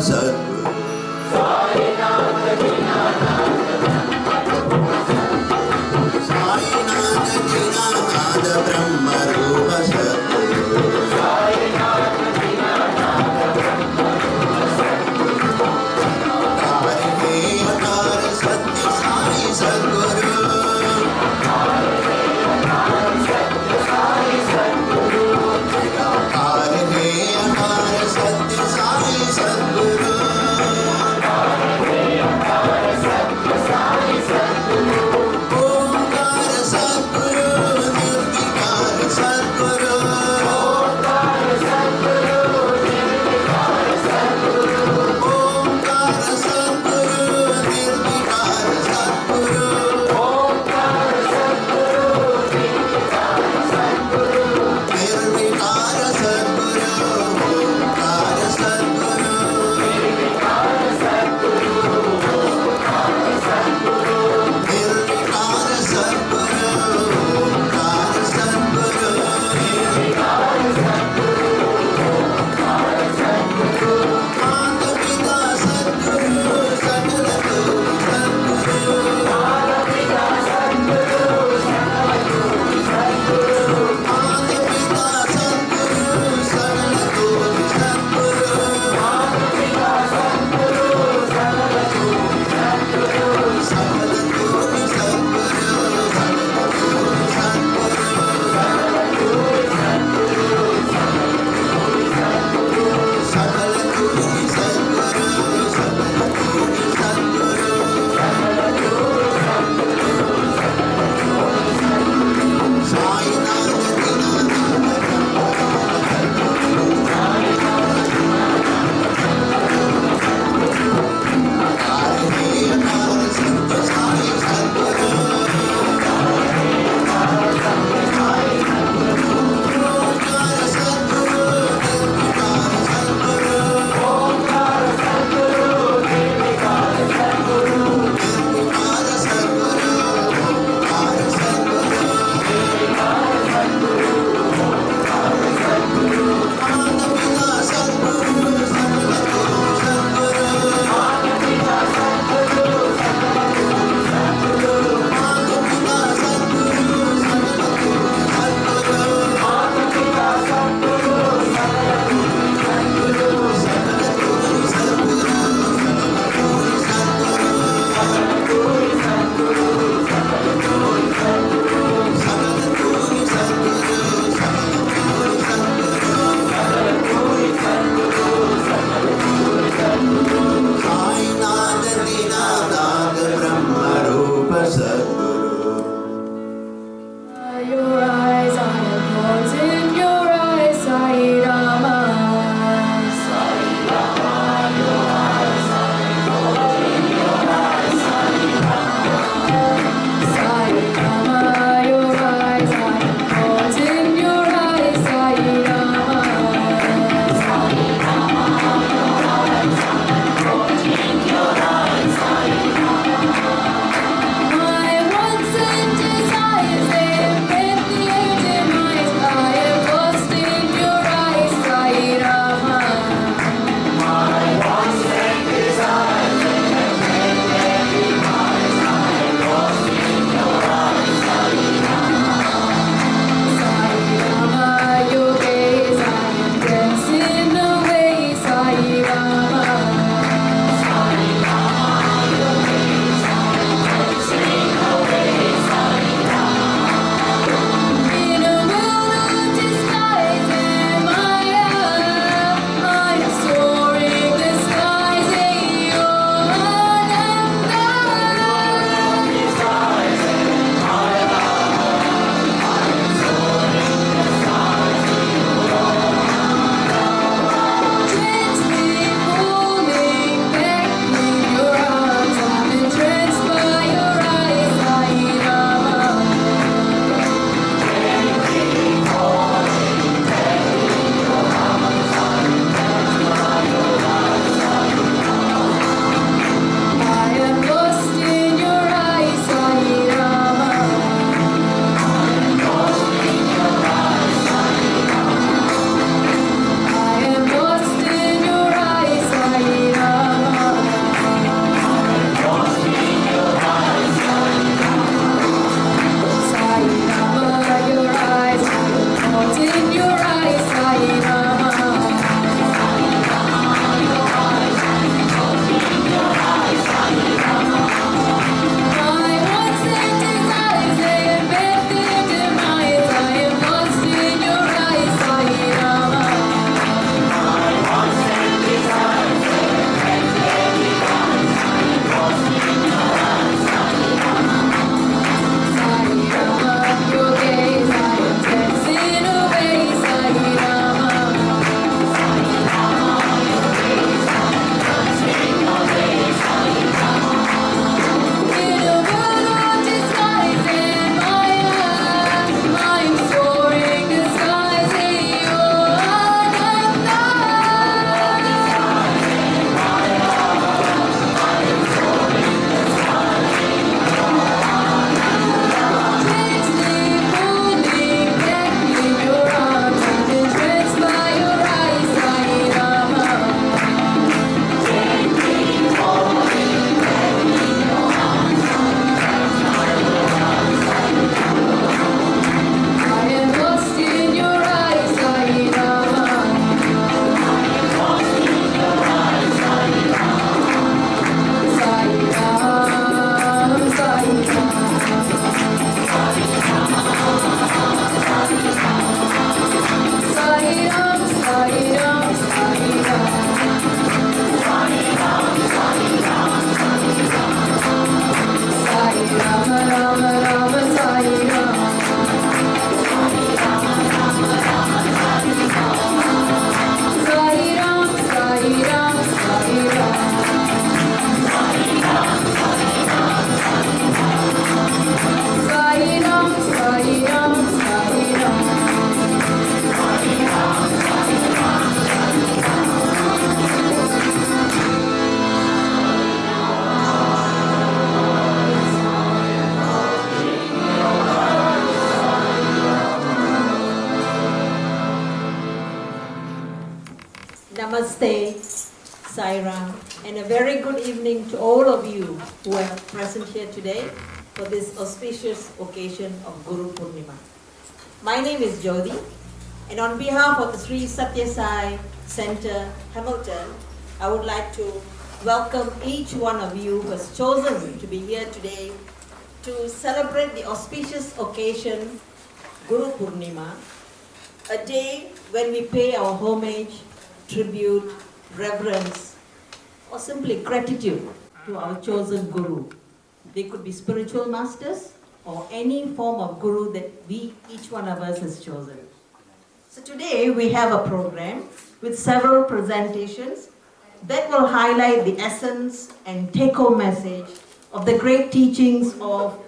सद्गुरु साईनाथ दीनानाथ ब्रह्म रूप सद्गुरु अवतार हे अवतार सत्य साई सद्गुरु अवतार हे अवतार सत्य साई सद्गुरु Namaste, Saira, and a very good evening to all of you who are present here today for this auspicious occasion of Guru Purnima. My name is Jyoti, and on behalf of the Sri Sathya Sai Center, Hamilton, I would like to welcome each one of you who has chosen to be here today to celebrate the auspicious occasion, Guru Purnima, a day when we pay our homage, tribute, reverence, or simply gratitude to our chosen Guru. They could be spiritual masters or any form of Guru that each one of us has chosen. So today we have a program with several presentations that will highlight the essence and take-home message of the great teachings of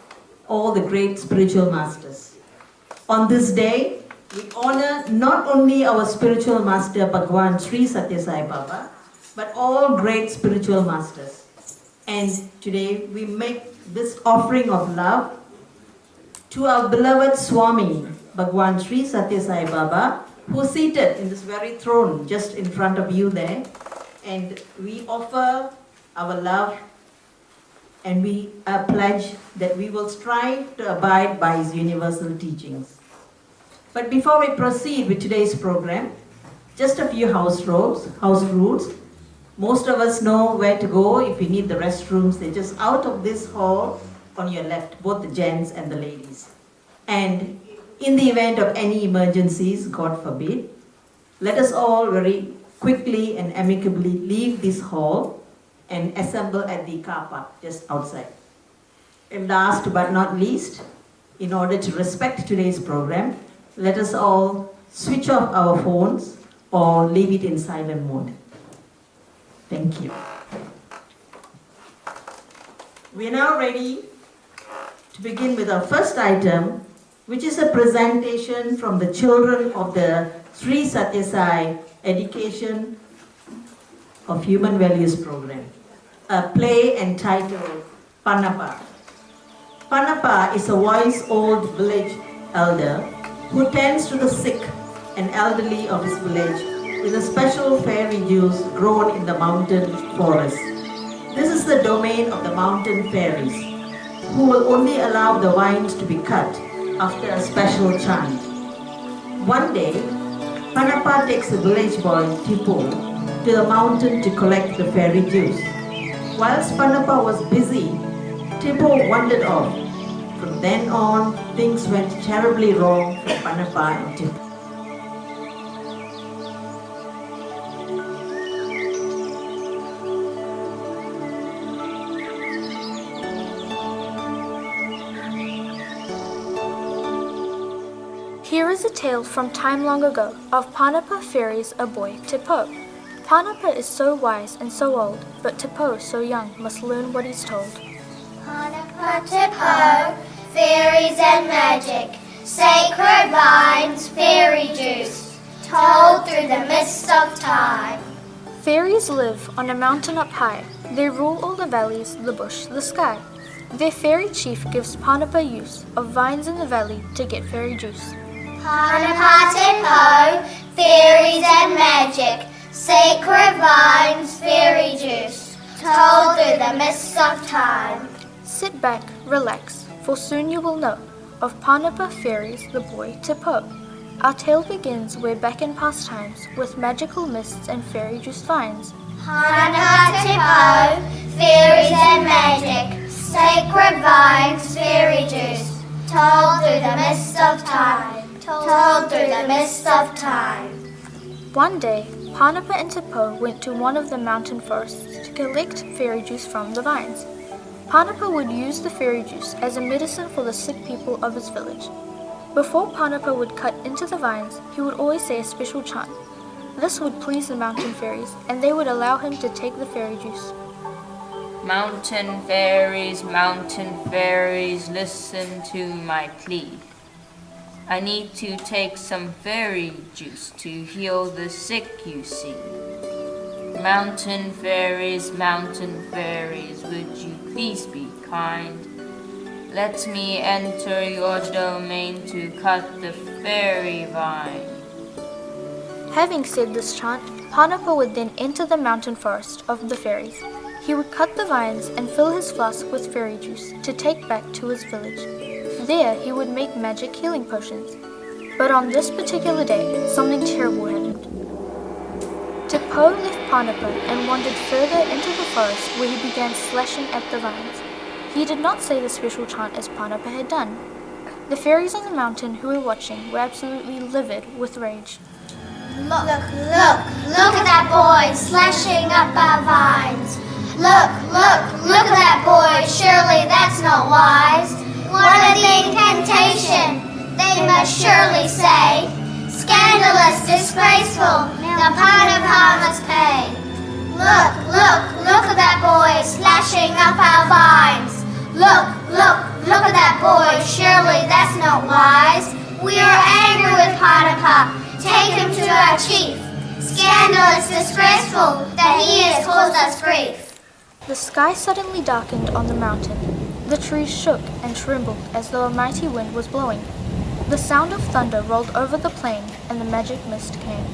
all the great spiritual masters. On this day, we honor not only our spiritual master Bhagwan Sri Sathya Sai Baba, but all great spiritual masters. And today we make this offering of love to our beloved Swami Bhagwan Sri Sathya Sai Baba, who is seated in this very throne just in front of you there. And we offer our love and we pledge that we will strive to abide by his universal teachings. But before we proceed with today's program, just a few house rules. Most of us know where to go if you need the restrooms. They're just out of this hall on your left, both the gents and the ladies. And in the event of any emergencies, God forbid, let us all very quickly and amicably leave this hall and assemble at the car park just outside. And last but not least, in order to respect today's program, let us all switch off our phones or leave it in silent mode. Thank you. We are now ready to begin with our first item, which is a presentation from the children of the Sri Sathya Sai Education of Human Values Program, a play entitled Pannappa. Pannappa is a wise-old village elder who tends to the sick and elderly of his village with a special fairy juice grown in the mountain forest. This is the domain of the mountain fairies, who will only allow the vines to be cut after a special chant. One day, Pannappa takes the village boy Tipo to the mountain to collect the fairy juice. Whilst Pannappa was busy, Tipo wandered off. From then on, things went terribly wrong for Pannappa and Tipo. Here is a tale from time long ago of Pannappa ferries a boy Tipo. Pannappa is so wise and so old, but Tipo, so young, must learn what he's told. Pannappa, Tipo, fairies and magic, sacred vines, fairy juice, told through the mist of time. Fairies live on a mountain up high. They rule all the valleys, the bush, the sky. Their fairy chief gives Pannappa use of vines in the valley to get fairy juice. Pannappa, Tipo, fairies and magic, sacred vines, fairy juice, told through the mist of time. Sit back, relax, for soon you will know of Pannappa fairies, the boy Tipo. Our tale begins way back in past times with magical mists and fairy juice vines. Pannappa, Tipo, fairies and magic, sacred vines, fairy juice, told through the mist of time. Told through the mist of time. One day, Pannappa and Tipo went to one of the mountain forests to collect fairy juice from the vines. Pannappa would use the fairy juice as a medicine for the sick people of his village. Before Pannappa would cut into the vines, he would always say a special chant. This would please the mountain fairies, and they would allow him to take the fairy juice. Mountain fairies, listen to my plea. I need to take some fairy juice to heal the sick, you see. Mountain fairies, would you please be kind? Let me enter your domain to cut the fairy vine. Having said this chant, Purnima would then enter the mountain forest of the fairies. He would cut the vines and fill his flask with fairy juice to take back to his village. There he would make magic healing potions. But on this particular day, something terrible happened. Tipo left Purnima and wandered further into the forest where he began slashing at the vines. He did not say the special chant as Purnima had done. The fairies on the mountain who were watching were absolutely livid with rage. Look at that boy slashing up our vines. Look at that boy, surely that's not wise. What an incantation, they must surely say. Scandalous, disgraceful, now Purnima must pay. Look at that boy slashing up our vines. Look at that boy, surely that's not wise. We are angry with Purnima, take him to our chief. Scandalous, disgraceful, that he has caused us grief. The sky suddenly darkened on the mountain. The trees shook and trembled as though a mighty wind was blowing. The sound of thunder rolled over the plain and the magic mist came.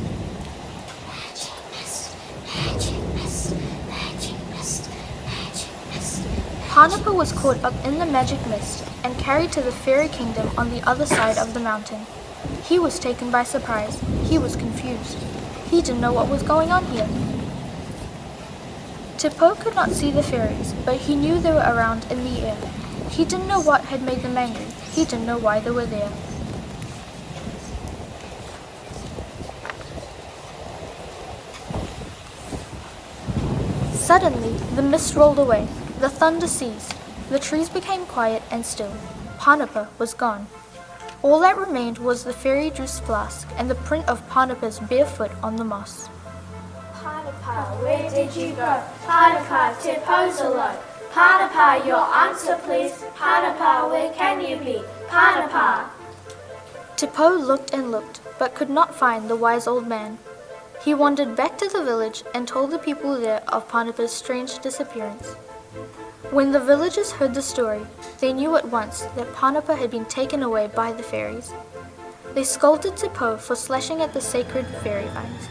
Magic mist, magic mist, magic mist, magic mist. Purnima was caught up in the magic mist and carried to the fairy kingdom on the other side of the mountain. He was taken by surprise. He was confused. He didn't know what was going on here. Tipo could not see the fairies, but he knew they were around in the air. He didn't know what had made them angry. He didn't know why they were there. Suddenly, the mist rolled away. The thunder ceased. The trees became quiet and still. Purnima was gone. All that remained was the fairy juice flask and the print of Purnima's bare foot on the moss. Purnima, where did you go? Purnima, Tipo's alone. Purnima, your answer please. Purnima, where can you be? Purnima. Tipo looked and looked, but could not find the wise old man. He wandered back to the village and told the people there of Purnima's strange disappearance. When the villagers heard the story, they knew at once that Purnima had been taken away by the fairies. They scolded Tipo for slashing at the sacred fairy vines.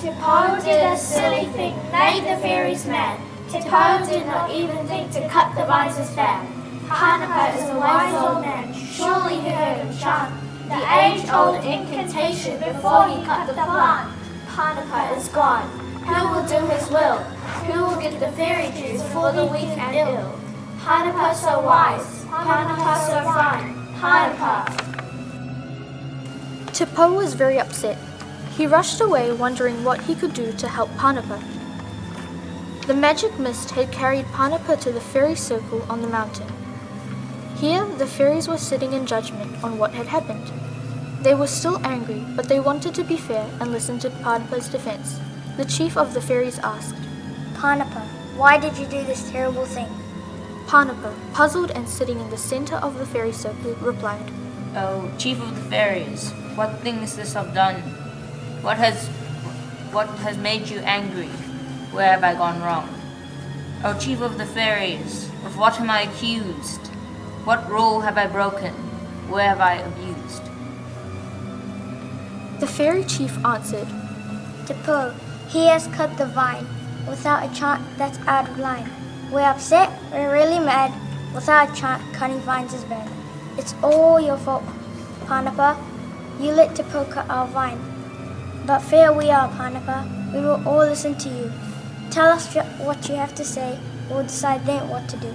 Tipo did a silly thing, made the fairies mad. Tipo did not even think to cut the vines as bad. Purnima is a wise old man, surely he heard him chant the age-old incantation before he cut the plant. Purnima is gone. Who will do his will? Who will get the fairy juice for the weak and ill? Purnima so wise, Purnima so fine, Purnima. Tipo was very upset. He rushed away wondering what he could do to help Purnima. The magic mist had carried Purnima to the fairy circle on the mountain. Here the fairies were sitting in judgment on what had happened. They were still angry, but they wanted to be fair and listen to Purnima's defense. The chief of the fairies asked, Purnima, why did you do this terrible thing? Purnima, puzzled and sitting in the center of the fairy circle, replied, Oh, chief of the fairies, what thing is this I've done? What has made you angry? Where have I gone wrong? O chief of the fairies, of what am I accused? What rule have I broken? Where have I abused? The fairy chief answered, Tipo, he has cut the vine. Without a chant, that's out of line. We're upset, we're really mad. Without a chant, cutting vines is bad. It's all your fault, Purnima. You let Tipo cut our vine. But fair we are, Purnima. We will all listen to you. Tell us what you have to say. We'll decide then what to do.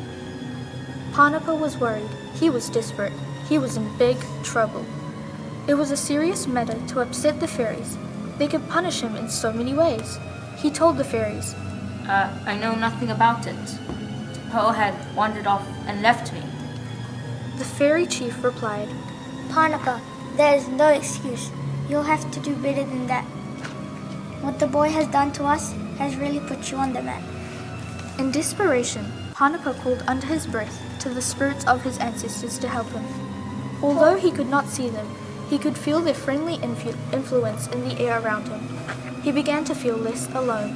Purnima was worried. He was desperate. He was in big trouble. It was a serious matter to upset the fairies. They could punish him in so many ways. He told the fairies, I know nothing about it. Tipo had wandered off and left me. The fairy chief replied, Purnima, there is no excuse. You'll have to do better than that. What the boy has done to us has really put you on the map. In desperation, Purnima called under his breath to the spirits of his ancestors to help him. Although he could not see them, he could feel their friendly influence in the air around him. He began to feel less alone.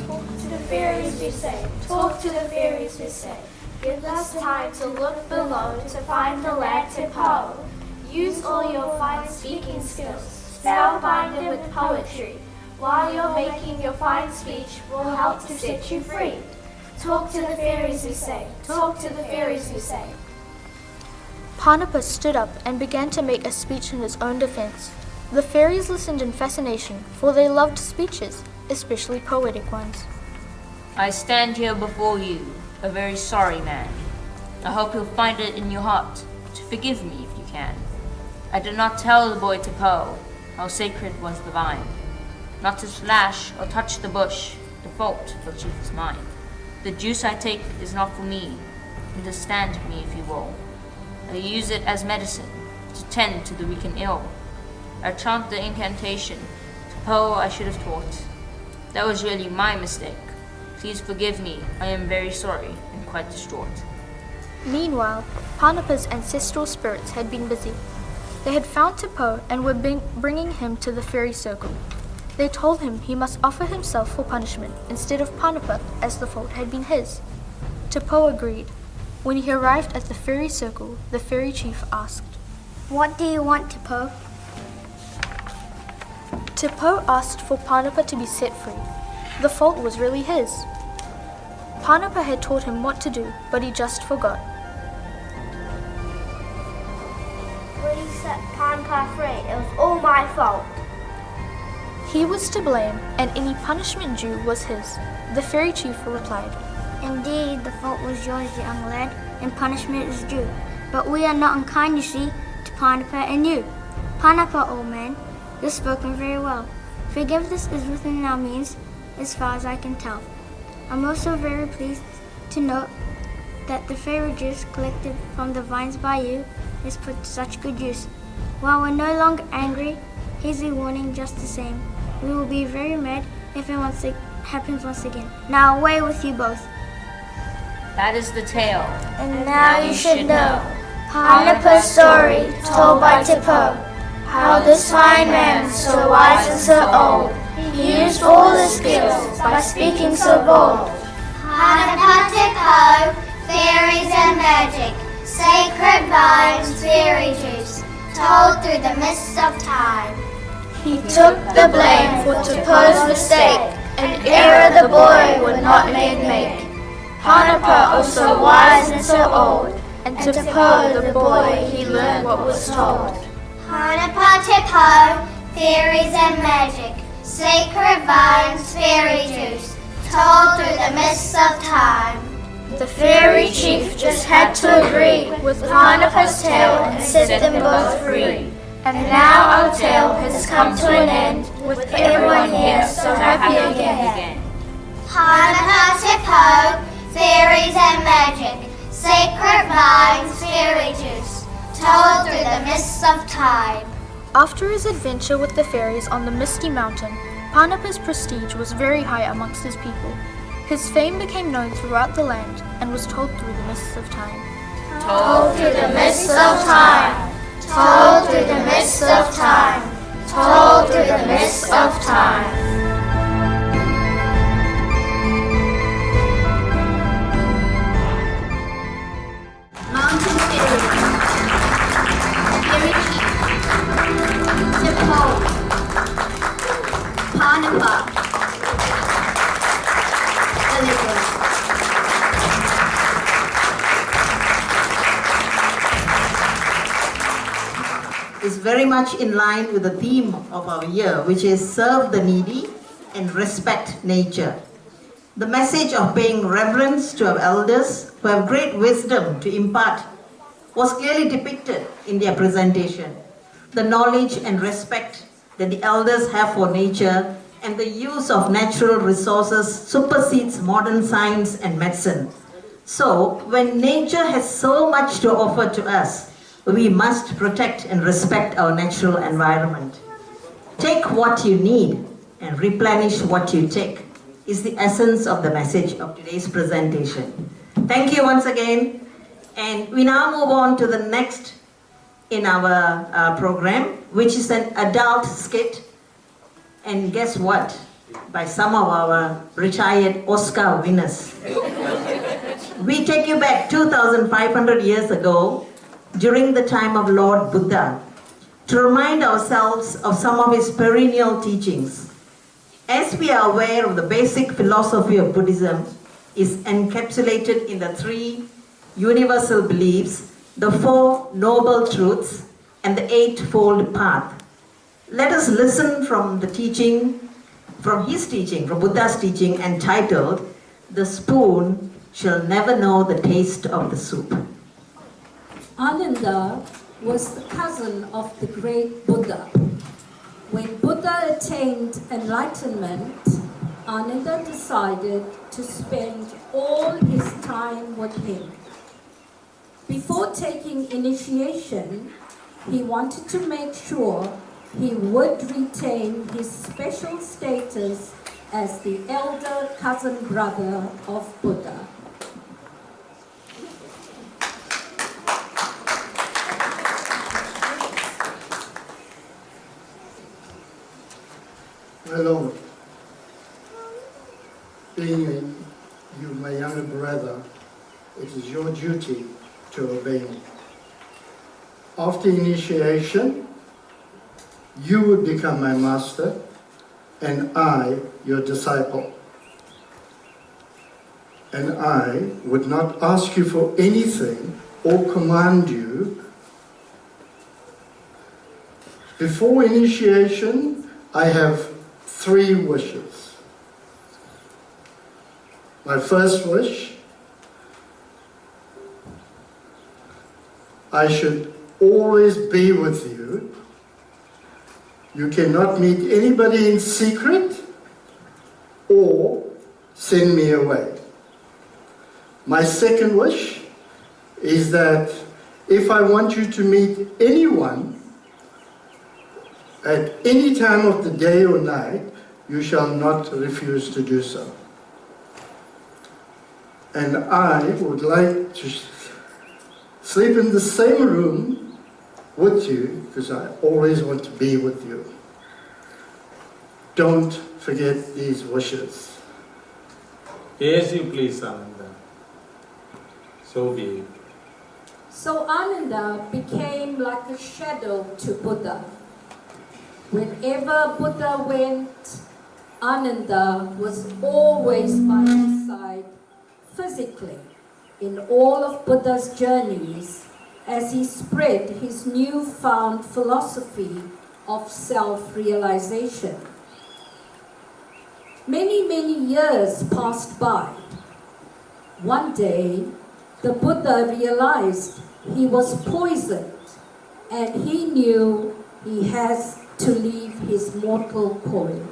Talk to the fairies, we say. Talk to the fairies, we say. Give us time to look below to find the lad Tipo. Use all your fine speaking skills. spellbind it with poetry. While you're making your fine speech, will help to set you free. Talk to the fairies who say, talk to the fairies who say. Purnima stood up and began to make a speech in his own defense. The fairies listened in fascination, for they loved speeches, especially poetic ones. I stand here before you, a very sorry man. I hope you'll find it in your heart to forgive me if you can. I did not tell the boy Tipo how sacred was the vine. Not to slash or touch the bush, the fault will chief is mine. The juice I take is not for me, understand me if you will. I use it as medicine, to tend to the weak and ill. I chant the incantation, Tipo I should have taught. That was really my mistake. Please forgive me, I am very sorry and quite distraught. Meanwhile, Purnima's ancestral spirits had been busy. They had found Tipo and were bringing him to the fairy circle. They told him he must offer himself for punishment instead of Purnima, as the fault had been his. Tipo agreed. When he arrived at the fairy circle, the fairy chief asked, What do you want, Tipo? Tipo asked for Purnima to be set free. The fault was really his. Purnima had taught him what to do, but he just forgot. When you set Purnima free, it was all my fault. He was to blame, and any punishment due was his. The fairy chief replied, Indeed, the fault was yours, young lad, and punishment is due. But we are not unkind, you see, to Purnima and you. Purnima, old man, you've spoken very well. Forgiveness is within our means, as far as I can tell. I'm also very pleased to note that the fairy juice collected from the vines by you is put to such good use. While we're no longer angry, here's a warning just the same. We will be very mad if it happens once again. Now away with you both. That is the tale. And now you should know Purnima's story told by Tipo, how this fine man, so wise and so old, he used all his skills by speaking so bold. Purnima, Tipo, fairies and magic, sacred vines, fairy juice, told through the mists of time. He took the blame for Tipo's mistake, an error the boy would not make. Purnima, oh so wise and so old, and Tipo the boy, he learned what was told. Purnima, Tipo, fairies and magic, sacred vines, fairy juice, told through the mists of time. The fairy chief just had to agree with Purnima's tale and set them both free. And now our tale has come to an end, with everyone here so happy again. Purnima, Tipo, fairies and magic, sacred vines, fairy juice, told through the mists of time. After his adventure with the fairies on the misty mountain, Purnima's prestige was very high amongst his people. His fame became known throughout the land and was told through the mists of time. Told through the mists of time, told through the mists of time, told through the mists of time. Mountain fairies, fairy chief, Tipo, Purnima, elegant. Is very much in line with the theme of our year, which is serve the needy and respect nature. The message of paying reverence to our elders who have great wisdom to impart was clearly depicted in their presentation. The knowledge and respect that the elders have for nature and the use of natural resources supersedes modern science and medicine. So, when nature has so much to offer to us, we must protect and respect our natural environment. Take what you need and replenish what you take is the essence of the message of today's presentation. Thank you once again. And we now move on to the next in our program, which is an adult skit. And guess what? By some of our retired Oscar winners. We take you back 2,500 years ago, during the time of Lord Buddha, to remind ourselves of some of his perennial teachings. As we are aware of the basic philosophy of Buddhism is encapsulated in the three universal beliefs, the Four Noble Truths, and the Eightfold Path. Let us listen from his teaching, from Buddha's teaching entitled, "The Spoon Shall Never Know the Taste of the Soup." Ananda was the cousin of the great Buddha. When Buddha attained enlightenment, Ananda decided to spend all his time with him. Before taking initiation, he wanted to make sure he would retain his special status as the elder cousin brother of Buddha. My Lord, being you my younger brother, it is your duty to obey me. After initiation, you would become my master and I your disciple. And I would not ask you for anything or command you. Before initiation, I have 3 wishes. My first wish, I should always be with you. You cannot meet anybody in secret or send me away. My second wish is that if I want you to meet anyone at any time of the day or night, you shall not refuse to do so. And I would like to sleep in the same room with you because I always want to be with you. Don't forget these wishes. As you please, Ananda. So be it. So Ananda became like a shadow to Buddha. Wherever Buddha went, Ananda was always by his side physically in all of Buddha's journeys as he spread his newfound philosophy of self-realization. Many years passed by. One day, the Buddha realized he was poisoned and he knew he has to leave his mortal coil.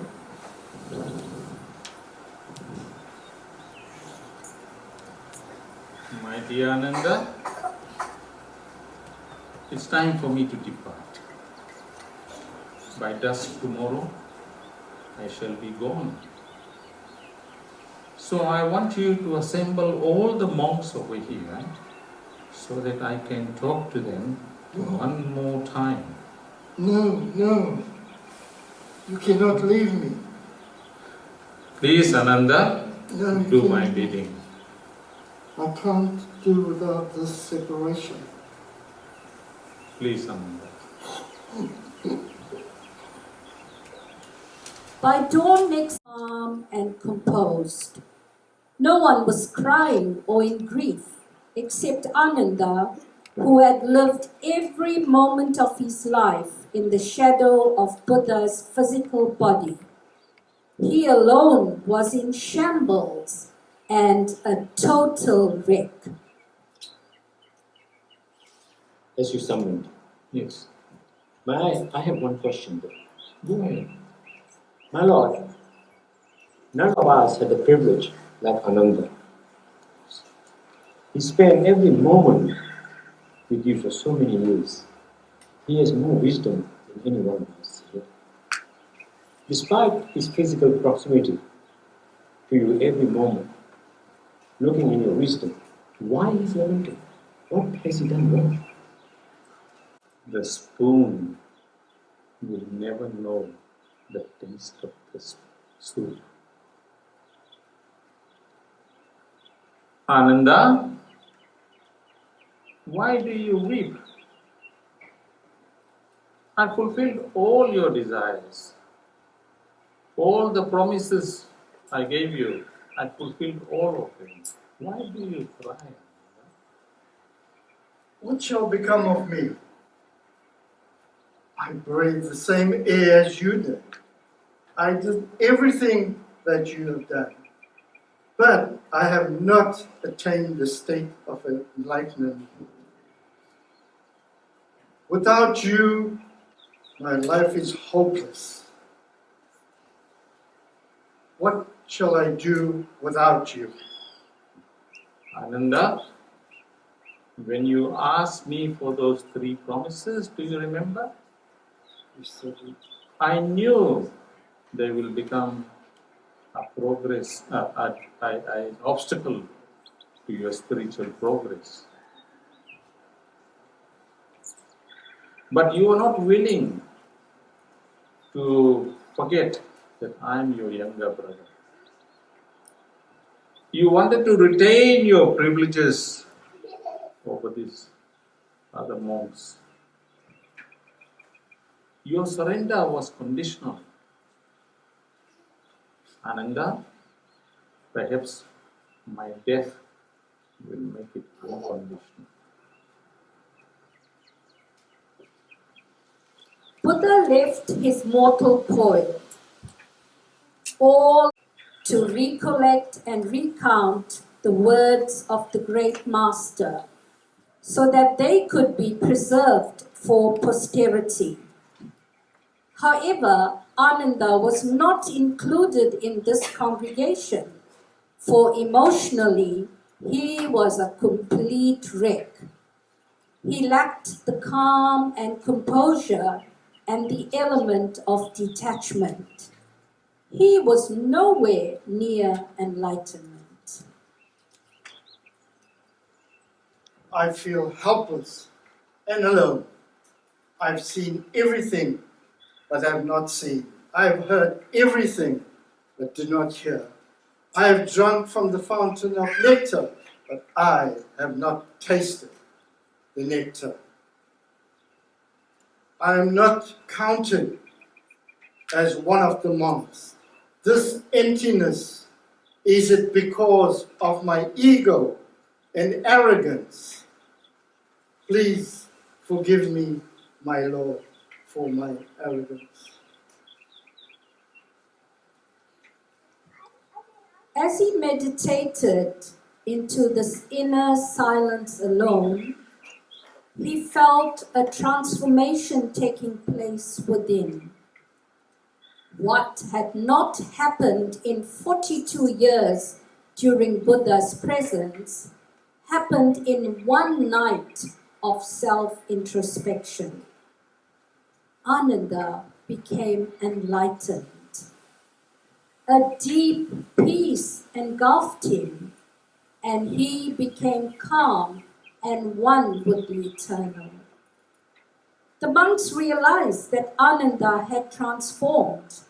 My dear Ananda, it's time for me to depart. By dusk tomorrow, I shall be gone. So I want you to assemble all the monks over here so that I can talk to them one more time. No, you cannot leave me. Please, Ananda, No, you do can't. my bidding. I can't do without this separation. Please, Ananda. By dawn next, calm and composed. No one was crying or in grief except Ananda, who had lived every moment of his life in the shadow of Buddha's physical body. He alone was in shambles and a total wreck. As you summoned. Yes. I have one question though. Go ahead. My Lord, none of us had the privilege like Ananda. He spent every moment with you for so many years. He has more wisdom than any one of us here. Despite his physical proximity to you every moment, looking in your wisdom, why is he lamenting? What has he done wrong? The spoon will never know the taste of the soup. Ananda, why do you weep? I fulfilled all your desires. All the promises I gave you, I fulfilled all of them. Why do you cry? What shall become of me? I breathe the same air as you did. I did everything that you have done. But I have not attained the state of enlightenment. Without you, my life is hopeless. What shall I do without you? Ananda, when you asked me for those 3 promises, do you remember? You said it. I knew they will become an obstacle to your spiritual progress. But you are not willing to forget that I am your younger brother. You wanted to retain your privileges over these other monks. Your surrender was conditional. Ananda, perhaps my death will make it unconditional. Buddha left his mortal coil, all to recollect and recount the words of the great master, so that they could be preserved for posterity. However, Ananda was not included in this congregation, for emotionally he was a complete wreck. He lacked the calm and composure and the element of detachment. He was nowhere near enlightenment. I feel helpless and alone. I've seen everything, but have not seen. I have heard everything, but do not hear. I have drunk from the fountain of nectar, but I have not tasted the nectar. I am not counted as one of the monks. This emptiness, is it because of my ego and arrogance? Please forgive me, my Lord, for my arrogance. As he meditated into this inner silence alone, he felt a transformation taking place within. What had not happened in 42 years during Buddha's presence happened in one night of self-introspection. Ananda became enlightened. A deep peace engulfed him, and he became calm and one with the eternal. The monks realized that Ananda had transformed.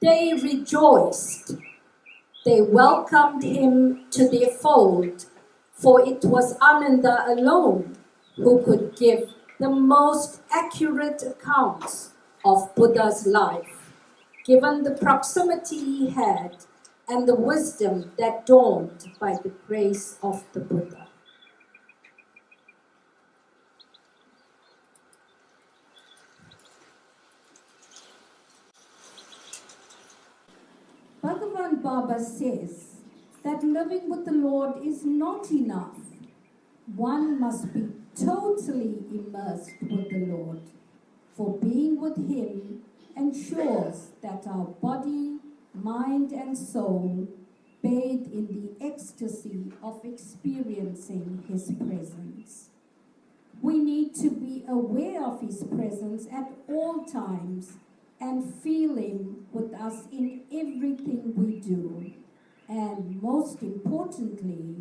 They rejoiced. They welcomed him to their fold, for it was Ananda alone who could give the most accurate accounts of Buddha's life, given the proximity he had and the wisdom that dawned by the grace of the Buddha. Bhagavan Baba says that living with the Lord is not enough. One must be totally immersed with the Lord, for being with Him ensures that our body, mind, and soul bathe in the ecstasy of experiencing His presence. We need to be aware of His presence at all times and feel Him with us in everything we do. And most importantly,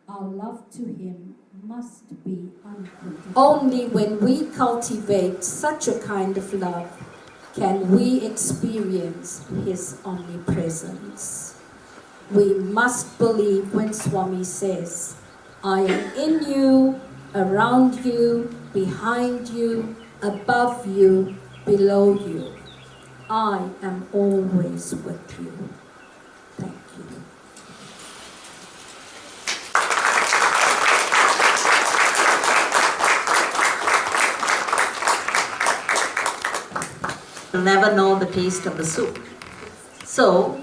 our love to Him must be unconditional. Only when we cultivate such a kind of love can we experience His omnipresence. We must believe when Swami says, I am in you, around you, behind you, above you, below you. I am always with you. Thank you. Will never know the taste of the soup. So,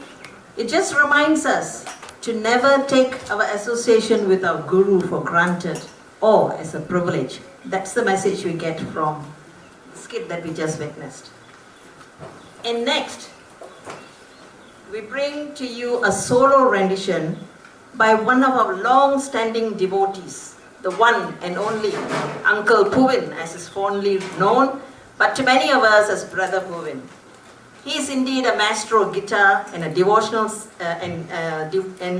it just reminds us to never take our association with our Guru for granted or as a privilege. That's the message we get from the skit that we just witnessed. And next, we bring to you a solo rendition by one of our long-standing devotees, the one and only Uncle Puvin, as is fondly known, but to many of us as Brother Puvin. He is indeed a maestro of guitar and a devotional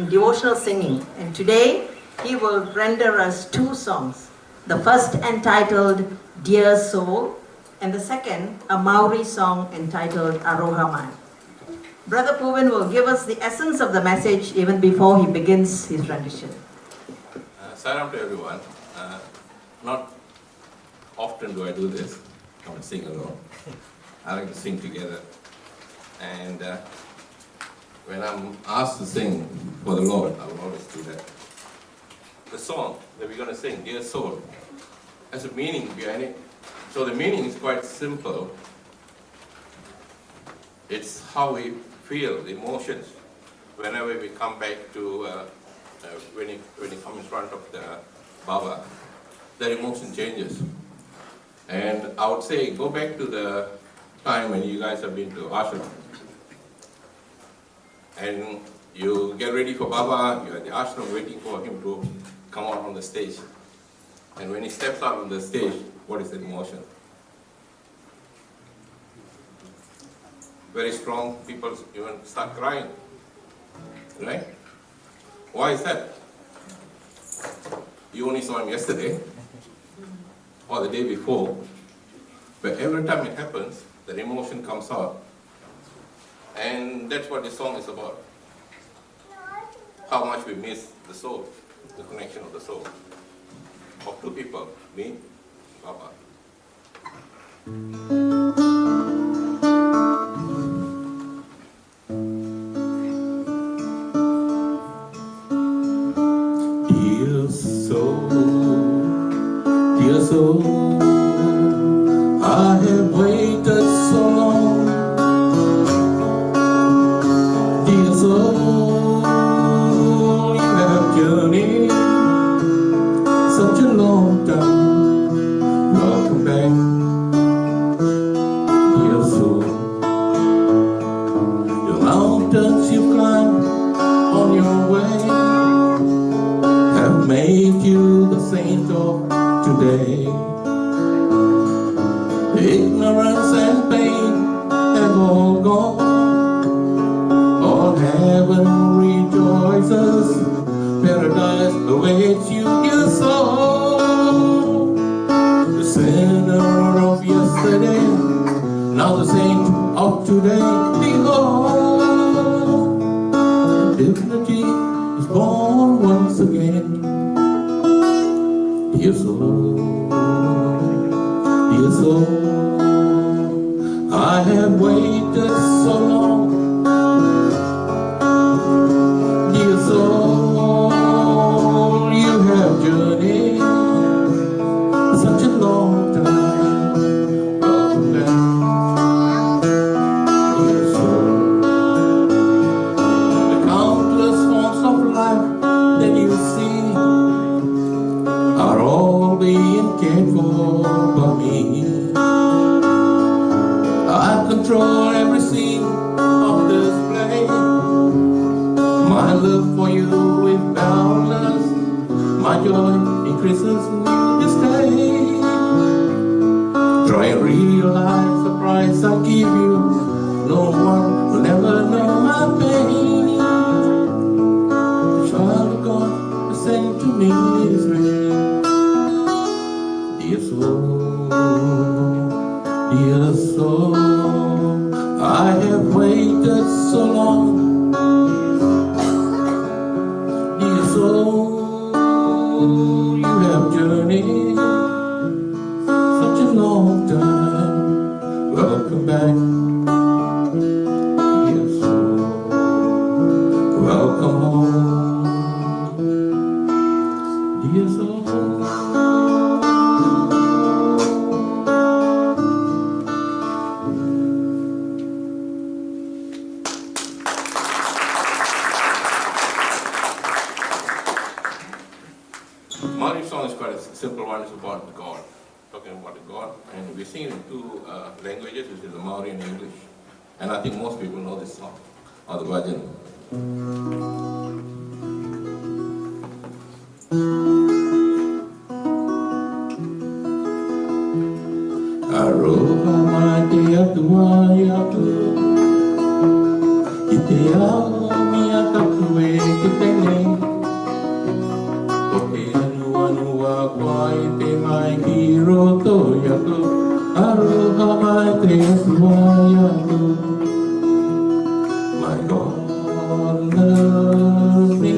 devotional singing. And today he will render us two songs. The first entitled Dear Soul, and the second a Maori song entitled Arohaman. Brother Puvin will give us the essence of the message even before he begins his rendition. Salam to everyone. Not often do I do this. I don't sing alone. I like to sing together. And when I'm asked to sing for the Lord, I will always do that. The song that we're going to sing, Dear Soul, has a meaning behind it. So the meaning is quite simple. It's how we feel, the emotions, whenever we come back to, when you come in front of the Baba, that emotion changes. And I would say, go back to the time when you guys have been to ashram. And you get ready for Baba, you're at the ashram waiting for him to come out on the stage. And when he steps out on the stage, what is the emotion? Very strong, people even start crying, right? Why is that? You only saw him yesterday, or the day before, but every time it happens, the emotion comes out. And that's what this song is about. How much we miss the soul, the connection of the soul. Of two people, me, Baba. Dear soul, I have waited so long. Dear soul, you have journeyed such a long time. Welcome back, dear soul. The mountains you've climbed on your way have made you the saint of today. Ignorance and pain have all gone. All heaven rejoices. Paradise awaits you, dear soul. The sinner of yesterday, now the saint of today. Behold, dignity is born once again. Dear soul, dear soul, I have waited so long. Dear soul, you have journeyed such a long time. Welcome back, dear soul. The countless forms of life that you see are all being cared for by me. I control every scene of this play. My love for you is boundless. My joy increases with this day. Try and realize the price I give you. No one will ever know my pain. The child of God is sent to me His rain. Dear soul, dear soul, I have waited so long. Dear soul, you have journeyed such a long time. is about God, talking about God, and we sing it in two languages, which is the Maori and English. And I think most people know this song, or the bhajan. Aroha mate atua yatu, ite ao mia kakue kitene, o te anua kwa ite mai ki roto yatu, aroha mate atua yatu. My God loves me,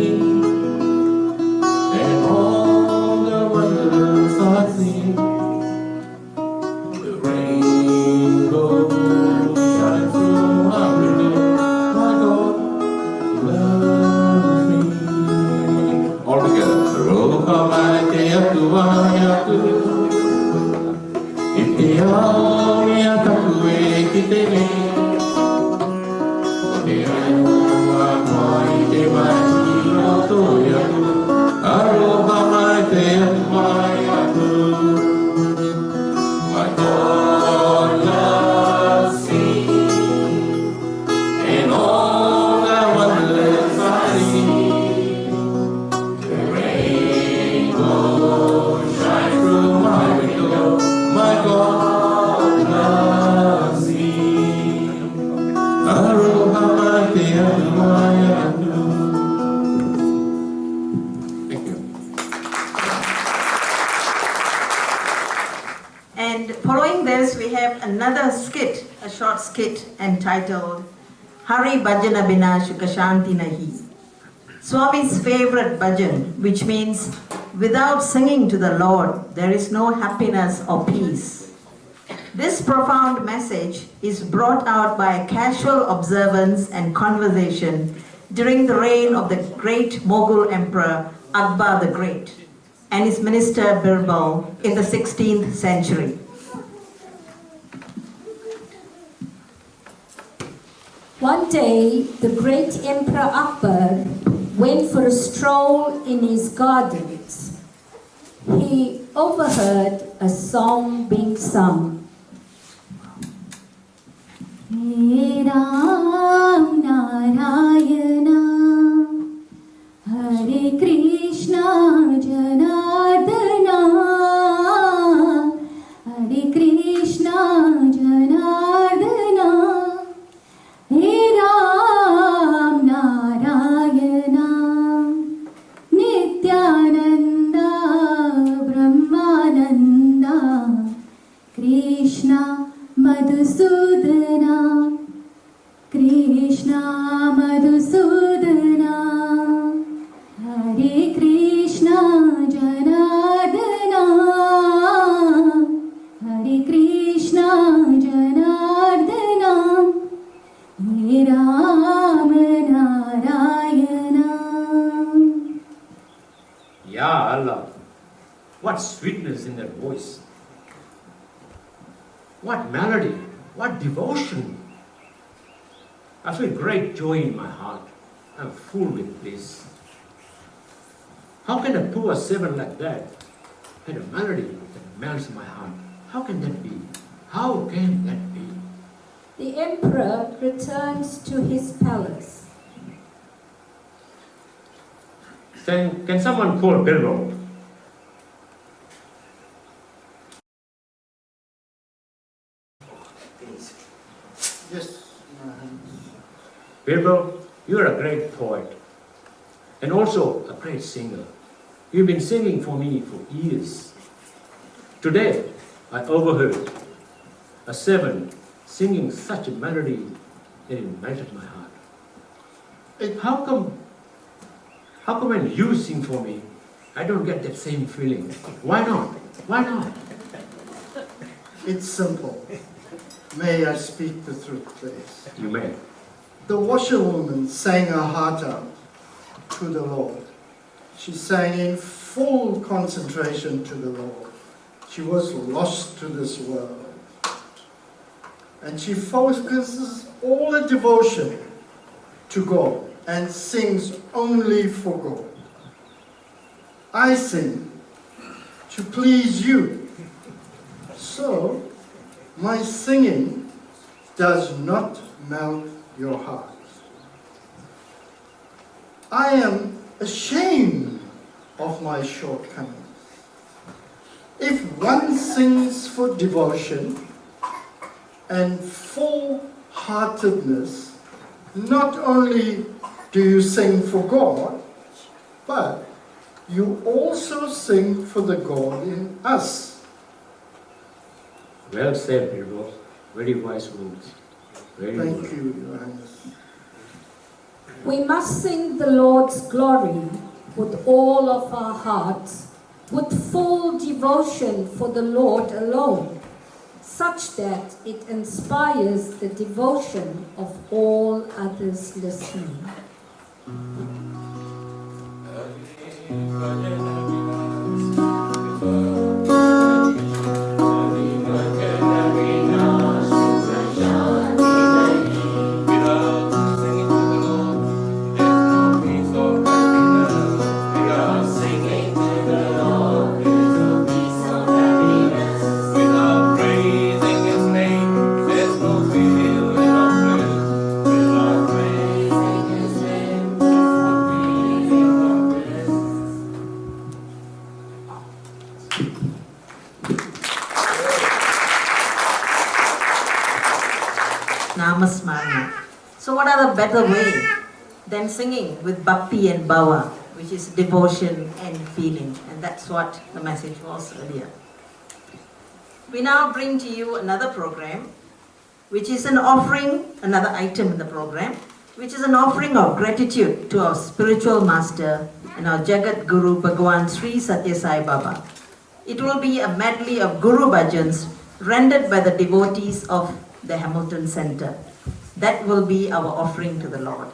and all the wonders I see. The rainbow shines through my window. My God loves me. All together. Roha mai te atua yatu, ite ao mea taku e ki te me. Te anua mai te mai ki roto yatu, aroha mai te atua yatu. My God loves me, and all the wonders I see. The rainbow shines through my window. My God loves me. Aroha mai te atua yatu. Thank you. And following this, we have another skit, a short skit entitled Hari Bhajana Bina Shukashanti Nahi. Swami's favorite bhajan, which means without singing to the Lord, there is no happiness or peace. This profound message is brought out by a casual observance and conversation during the reign of the great Mughal Emperor Akbar the Great and his minister Birbal in the 16th century. One day, the great Emperor Akbar went for a stroll in his gardens. He overheard a song being sung. He Ram Narayana, Hare Krishna Janardana, Hare Krishna Janardana, He Ram Narayana, Nityananda Brahmananda, Krishna Madhusudana, Krishna Madhusudana, Hare Krishna Janardana, Hare Krishna Janardana, He Ram Narayana. Ya Allah, what sweetness in that voice. What melody, what devotion. I feel great joy in my heart. I'm full with bliss. How can a poor servant like that have a melody that melts my heart? How can that be? How can that be? The emperor returns to his palace. Can someone call Bilbo? Yes. Bilbo, you're a great poet and also a great singer. You've been singing for me for years. Today, I overheard a servant singing such a melody that it melted my heart. How come when you sing for me, I don't get that same feeling? Why not? Why not? It's simple. May I speak the truth, please? You may. The washerwoman sang her heart out to the Lord. She sang in full concentration to the Lord. She was lost to this world. And she focuses all her devotion to God and sings only for God. I sing to please you. So, my singing does not melt your heart. I am ashamed of my shortcomings. If one sings for devotion and full-heartedness, not only do you sing for God, but you also sing for the God in us. Well said, Bilbo. Very wise words. Thank you, Your Highness. We must sing the Lord's glory with all of our hearts, with full devotion for the Lord alone, such that it inspires the devotion of all others listening. Namasmarana. So what are the better way than singing with bhakti and bhava, which is devotion and feeling, and that's what the message was earlier. We now bring to you another program, which is an offering, another item in the program, which is an offering of gratitude to our spiritual master and our Jagat Guru Bhagwan Sri Satya Sai Baba. It will be a medley of Guru bhajans rendered by the devotees of the Hamilton Center. That will be our offering to the Lord.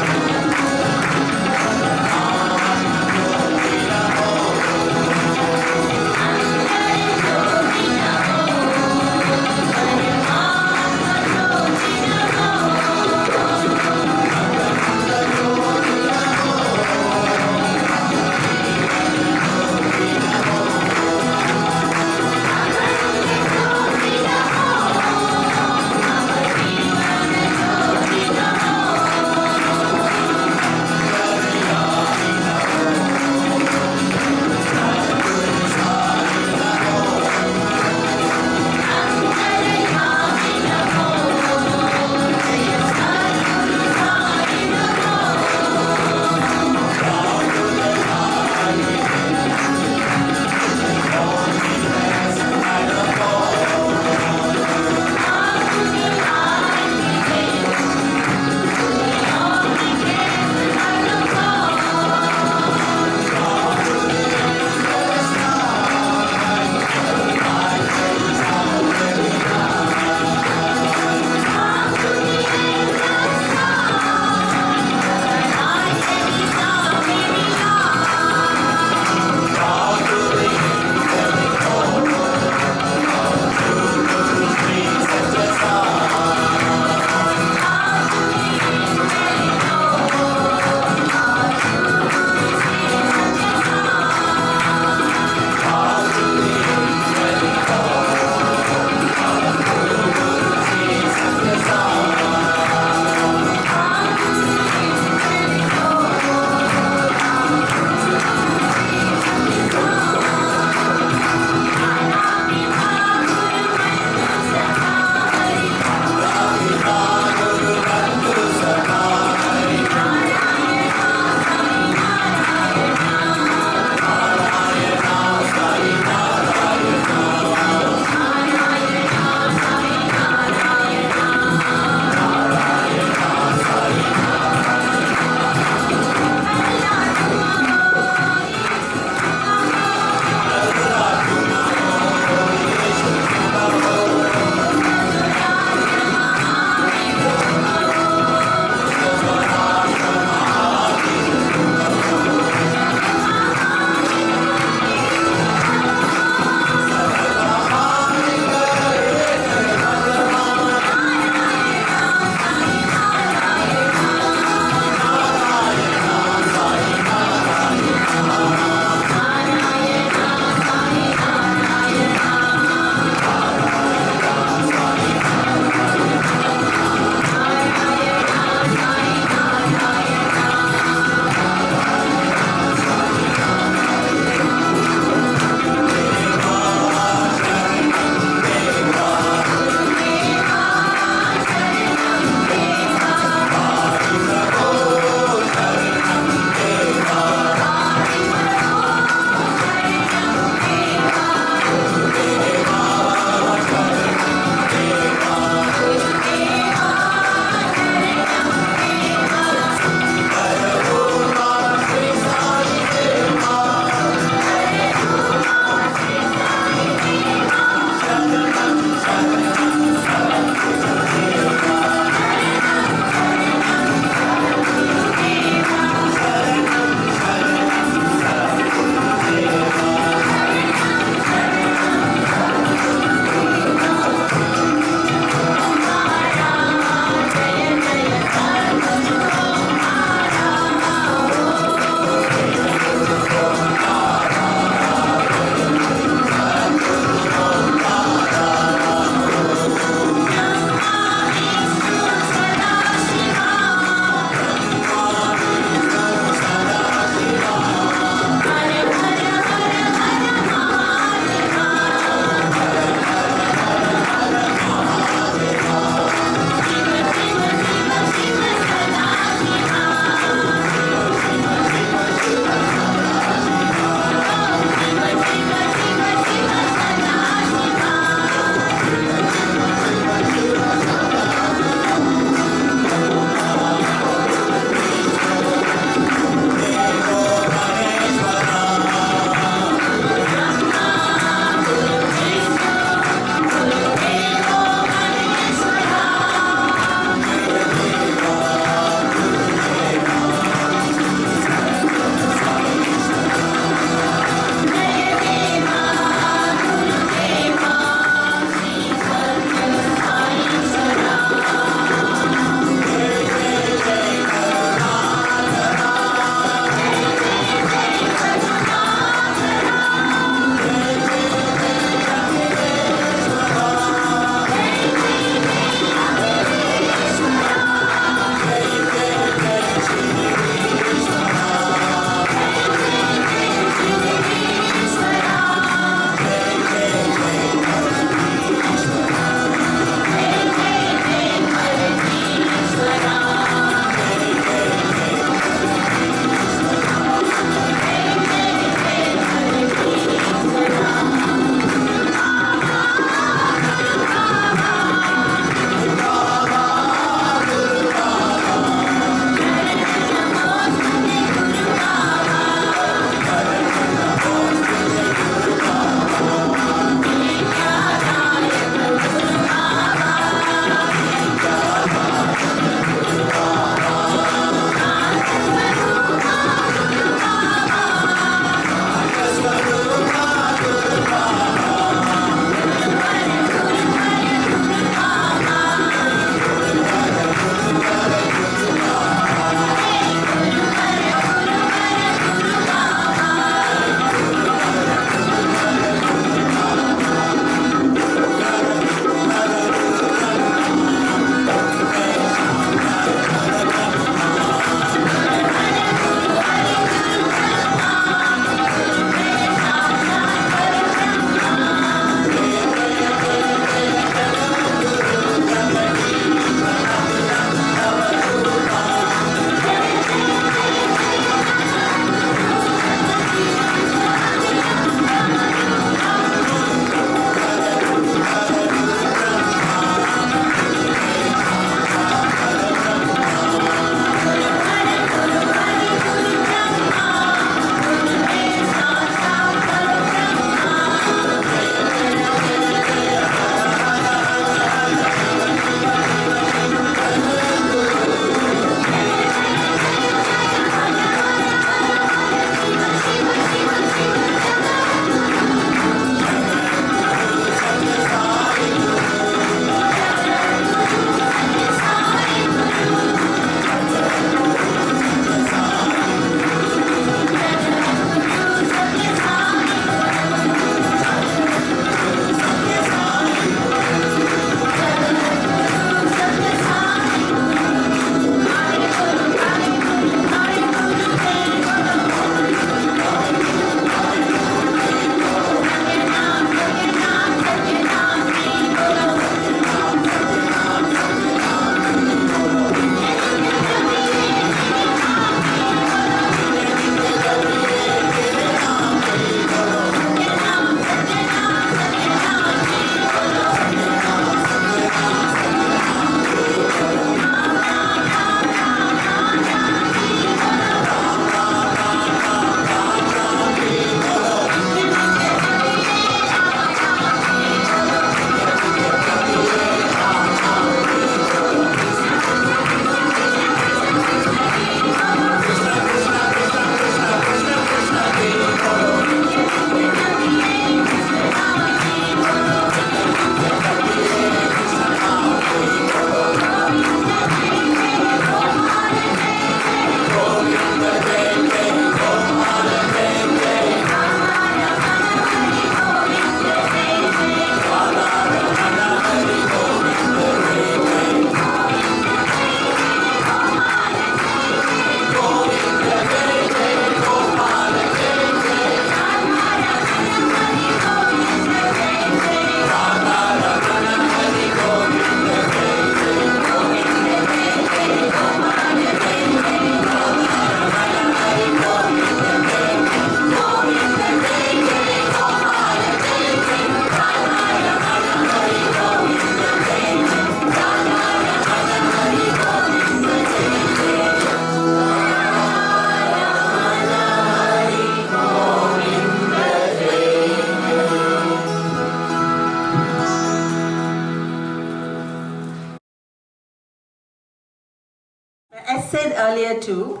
As said earlier too,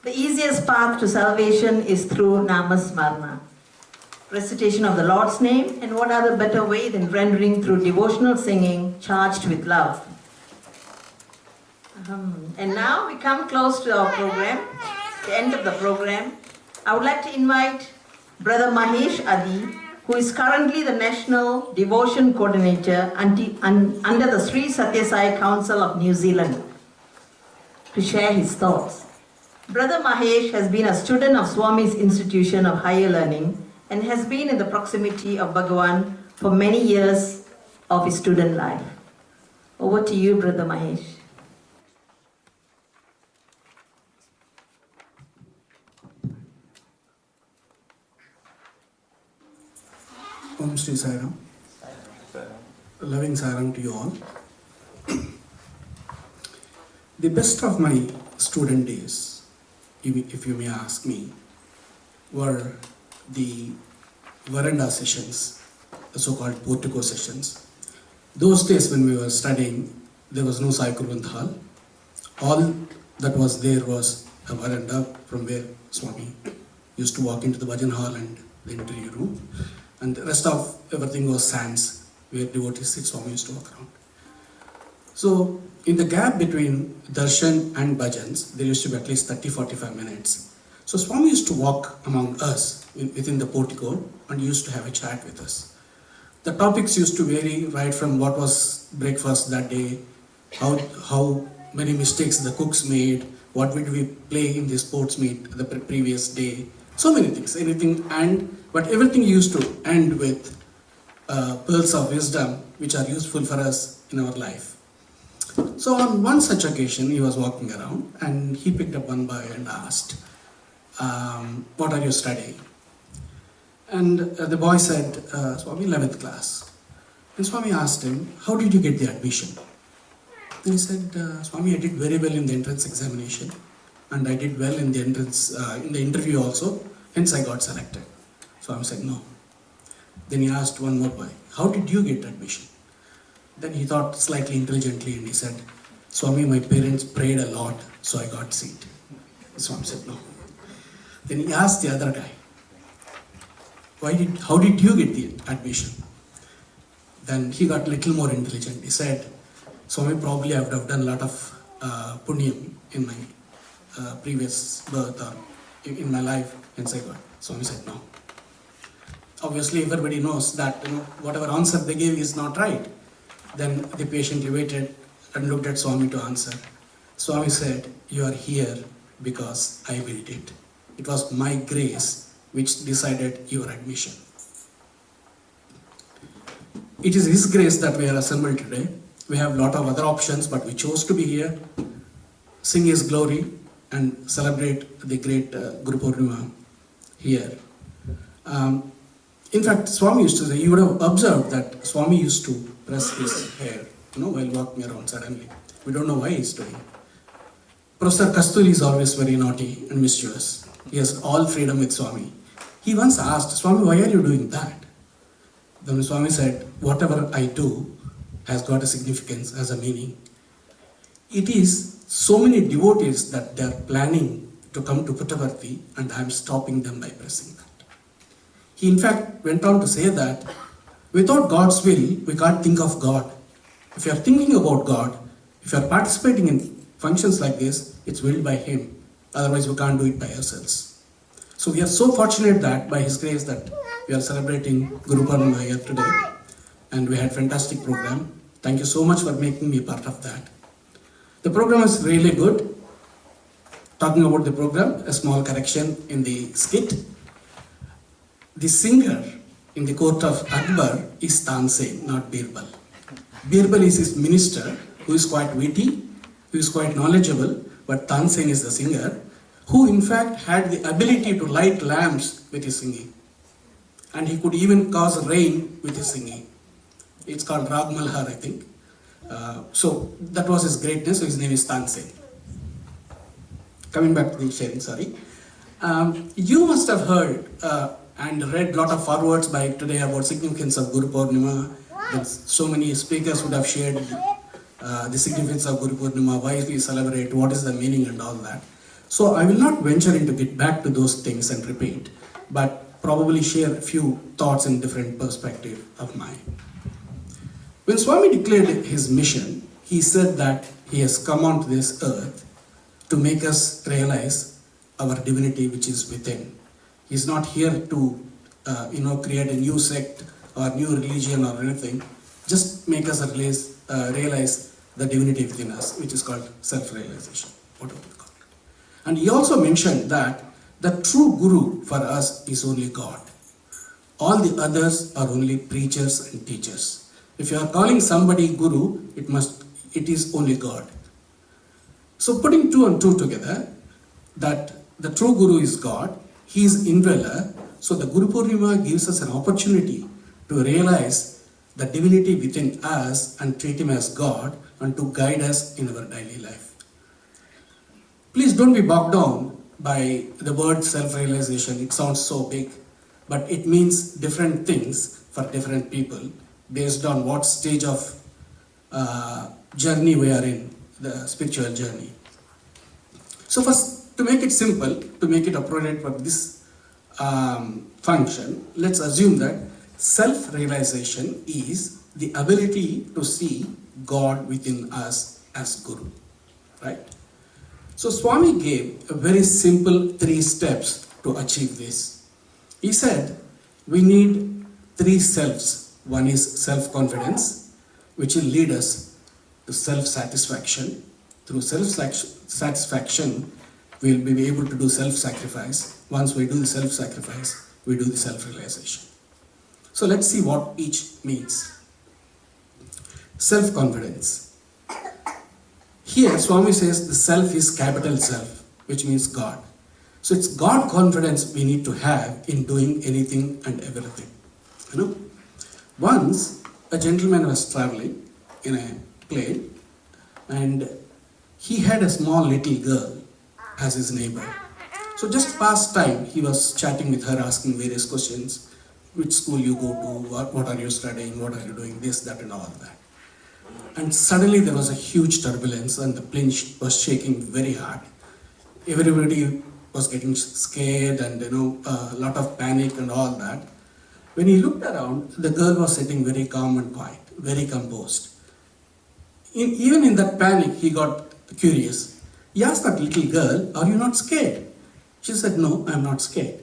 the easiest path to salvation is through Namasmarana, recitation of the Lord's name, and what other better way than rendering through devotional singing charged with love. And now we come close to our program, the end of the program. I would like to invite Brother Mahesh Adi, who is currently the National Devotion Coordinator under the Sri Sathya Sai Council of New Zealand, to share his thoughts. Brother Mahesh has been a student of Swami's Institution of Higher Learning and has been in the proximity of Bhagavan for many years of his student life. Over to you, Brother Mahesh. Om Shri Sai Ram. Loving Sai Ram to you all. The best of my student days, if you may ask me, were the veranda sessions, the so-called portico sessions. Those days when we were studying, there was no Sai Kurvant hall. All that was there was a veranda from where Swami used to walk into the bhajan hall and the interview room. And the rest of everything was sands, where devotees sit, Swami used to walk around. So, in the gap between darshan and bhajans, there used to be at least 30-45 minutes. So, Swami used to walk among us within the portico and used to have a chat with us. The topics used to vary right from what was breakfast that day, how many mistakes the cooks made, what did we play in the sports meet the previous day, so many things, but everything used to end with pearls of wisdom which are useful for us in our life. So on one such occasion, he was walking around and he picked up one boy and asked, what are you studying? And the boy said, Swami, 11th class. And Swami asked him, how did you get the admission? And he said, Swami, I did very well in the entrance examination and I did well in the entrance, in the interview also, hence I got selected. Swami said, no. Then he asked one more boy, how did you get admission? Then he thought slightly intelligently and he said, Swami, my parents prayed a lot, so I got seat. Swami said, no. Then he asked the other guy, how did you get the admission? Then he got a little more intelligent. He said, Swami, probably I would have done a lot of punyam in my previous birth or in my life, hence I got. Swami said, no. Obviously, everybody knows that whatever answer they gave is not right. Then they patiently waited and looked at Swami to answer. Swami said, you are here because I willed it. It was my grace which decided your admission. It is His grace that we are assembled today. We have a lot of other options, but we chose to be here, sing His glory, and celebrate the great Guru Purnima here. In fact, Swami used to say, you would have observed that Swami used to press his hair, while walking around suddenly. We don't know why he's doing it. Professor Kasturi is always very naughty and mischievous. He has all freedom with Swami. He once asked, Swami, why are you doing that? Then Swami said, whatever I do has got a significance, has a meaning. It is so many devotees that they are planning to come to Puttaparthi and I am stopping them by pressing that. He in fact went on to say that without God's will, we can't think of God. If you are thinking about God, if you are participating in functions like this, it's willed by Him. Otherwise, we can't do it by ourselves. So we are so fortunate that by His grace that we are celebrating Guru Purnima here today. And we had a fantastic program. Thank you so much for making me a part of that. The program is really good. Talking about the program, a small correction in the skit. The singer in the court of Akbar is Tansen, not Birbal. Birbal is his minister, who is quite witty, who is quite knowledgeable, but Tansen is the singer, who in fact had the ability to light lamps with his singing. And he could even cause rain with his singing. It's called Rag Malhar, I think. So that was his greatness, so his name is Tansen. Coming back to the sharing, sorry. You must have heard and read a lot of forwards by today about significance of Guru Purnima. So many speakers would have shared the significance of Guru Purnima, why we celebrate, what is the meaning and all that. So I will not venture into get back to those things and repeat, but probably share a few thoughts in different perspective of mine. When Swami declared his mission, he said that he has come onto this earth to make us realize our divinity which is within. He is not here to create a new sect or new religion or anything. Just make us realize the divinity within us, which is called self-realization, whatever we call it. And he also mentioned that the true guru for us is only God. All the others are only preachers and teachers. If you are calling somebody guru, it is only God. So putting two and two together, that the true guru is God, he is indweller, so the Guru Purnima gives us an opportunity to realize the divinity within us and treat him as God and to guide us in our daily life. Please don't be bogged down by the word self-realization. It sounds so big, but it means different things for different people based on what stage of journey we are in, the spiritual journey. So first, to make it simple, to make it appropriate for this function, let's assume that self-realization is the ability to see God within us as Guru, right? So Swami gave a very simple 3 steps to achieve this. He said we need 3 selves. One is self-confidence, which will lead us to self-satisfaction. Through self-satisfaction, we will be able to do self-sacrifice. Once we do the self-sacrifice, we do the self-realization. So let's see what each means. Self-confidence. Here Swami says the self is capital self, which means God. So it's God confidence we need to have in doing anything and everything. Once a gentleman was traveling in a plane and he had a small little girl as his neighbor. So just past time, he was chatting with her, asking various questions. Which school you go to, what are you studying, what are you doing, this, that and all that. And suddenly there was a huge turbulence and the plane was shaking very hard. Everybody was getting scared and a lot of panic and all that. When he looked around, the girl was sitting very calm and quiet, very composed. Even in that panic, he got curious. He asked that little girl, "Are you not scared?" She said, "No, I'm not scared."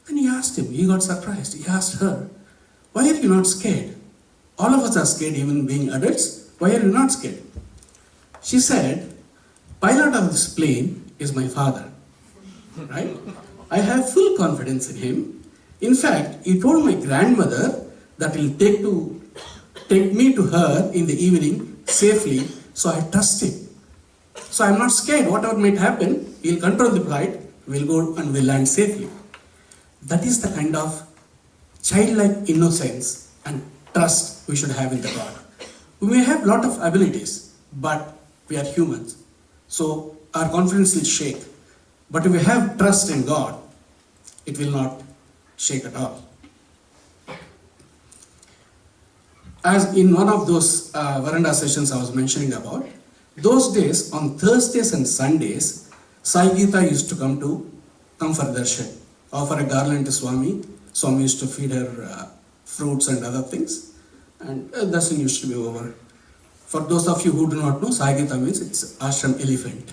Then he asked him, he got surprised. He asked her, "Why are you not scared? All of us are scared, even being adults. Why are you not scared?" She said, "Pilot of this plane is my father, right? I have full confidence in him. In fact, he told my grandmother that he'll take me to her in the evening safely, so I trust him. So I'm not scared. Whatever might happen, he'll control the flight, we'll go and we'll land safely." That is the kind of childlike innocence and trust we should have in the God. We may have a lot of abilities, but we are humans. So our confidence will shake. But if we have trust in God, it will not shake at all. As in one of those veranda sessions I was mentioning about, those days on Thursdays and Sundays, Sai Geeta used to come for darshan, offer a garland to Swami. Swami used to feed her fruits and other things, and darshan used to be over. For those of you who do not know, Sai Geeta means it's ashram elephant.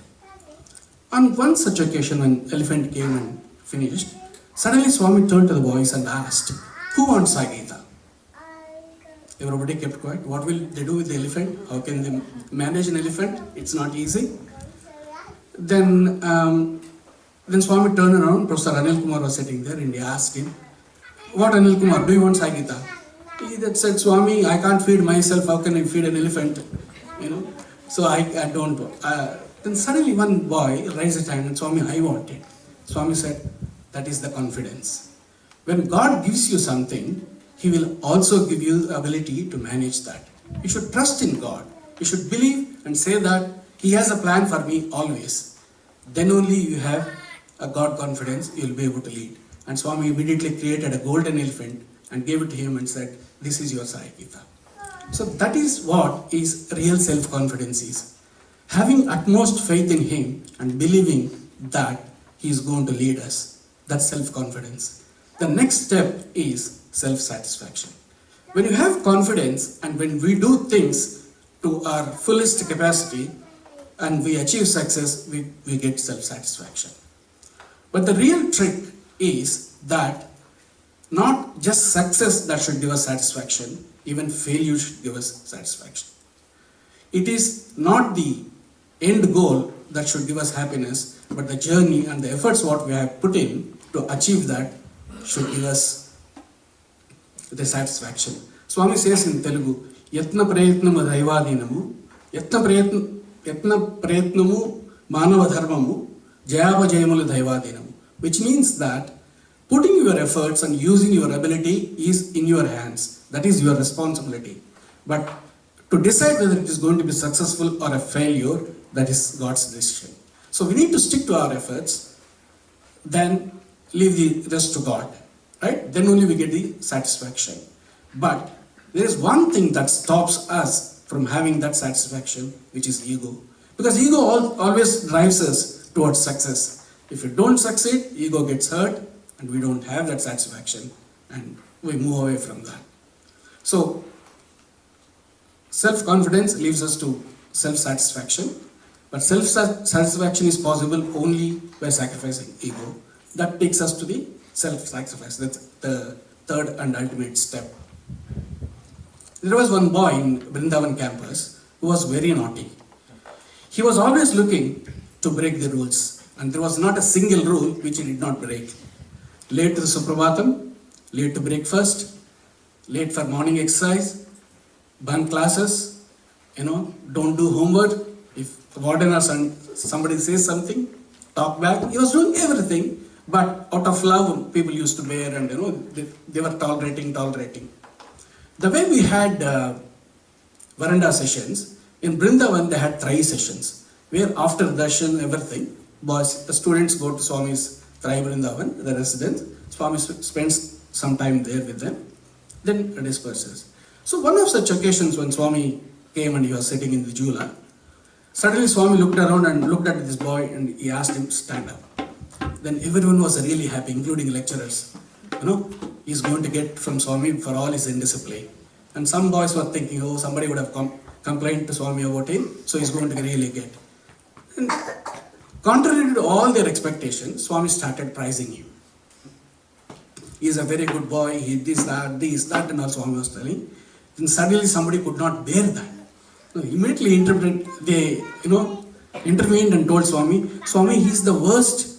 On one such occasion when elephant came and finished, suddenly Swami turned to the boys and asked, "Who wants Sai Geeta?" Everybody kept quiet. What will they do with the elephant? How can they manage an elephant? It's not easy. Then Swami turned around. Professor Anil Kumar was sitting there and he asked him, "What, Anil Kumar, do you want Sai Geeta?" He that said, "Swami, I can't feed myself. How can I feed an elephant? So I don't want." Then suddenly one boy raised his hand and, "Swami, I want it." Swami said, "That is the confidence. When God gives you something, He will also give you the ability to manage that. You should trust in God. You should believe and say that He has a plan for me always. Then only you have a God confidence, you will be able to lead." And Swami immediately created a golden elephant and gave it to him and said, "This is your Sai Geeta." So that is what is real self-confidence is. Having utmost faith in Him and believing that He is going to lead us. That's self-confidence. The next step is self-satisfaction. When you have confidence and when we do things to our fullest capacity and we achieve success, we get self-satisfaction. But the real trick is that not just success that should give us satisfaction, even failure should give us satisfaction. It is not the end goal that should give us happiness, but the journey and the efforts what we have put in to achieve that should give us the satisfaction. Swami says in Telugu, Yatna prayatnamu daivadinamu, Yatna prayatnamu manava dharmamu, jayavajayamulu daivadinamu, which means that putting your efforts and using your ability is in your hands. That is your responsibility. But to decide whether it is going to be successful or a failure, that is God's decision. So we need to stick to our efforts, then leave the rest to God. Right? Then only we get the satisfaction. But there is one thing that stops us from having that satisfaction, which is ego. Because ego always drives us towards success. If you don't succeed, ego gets hurt and we don't have that satisfaction and we move away from that. So, self-confidence leads us to self-satisfaction. But self-satisfaction is possible only by sacrificing ego. That takes us to the self-sacrifice. That's the third and ultimate step. There was one boy in Vrindavan campus who was very naughty. He was always looking to break the rules, and there was not a single rule which he did not break. Late to the Suprabhatam, late to breakfast, late for morning exercise, bunk classes, don't do homework. If the warden or somebody says something, talk back. He was doing everything, but out of love, people used to bear, and they were tolerating. The way we had veranda sessions, in Vrindavan they had Trai sessions, where after darshan, everything, the students go to Swami's Trai Vrindavan, the residence. Swami spends some time there with them, then disperses. So one of such occasions when Swami came and he was sitting in the Jula, suddenly Swami looked around and looked at this boy and he asked him to stand up. Then everyone was really happy, including lecturers. He's going to get from Swami for all his indiscipline. And some boys were thinking, somebody would have complained to Swami about him, so he's going to really get. And contrary to all their expectations, Swami started praising him. He is a very good boy, he this, that, and all Swami was telling. Then suddenly somebody could not bear that. So immediately intervened and told Swami, he's the worst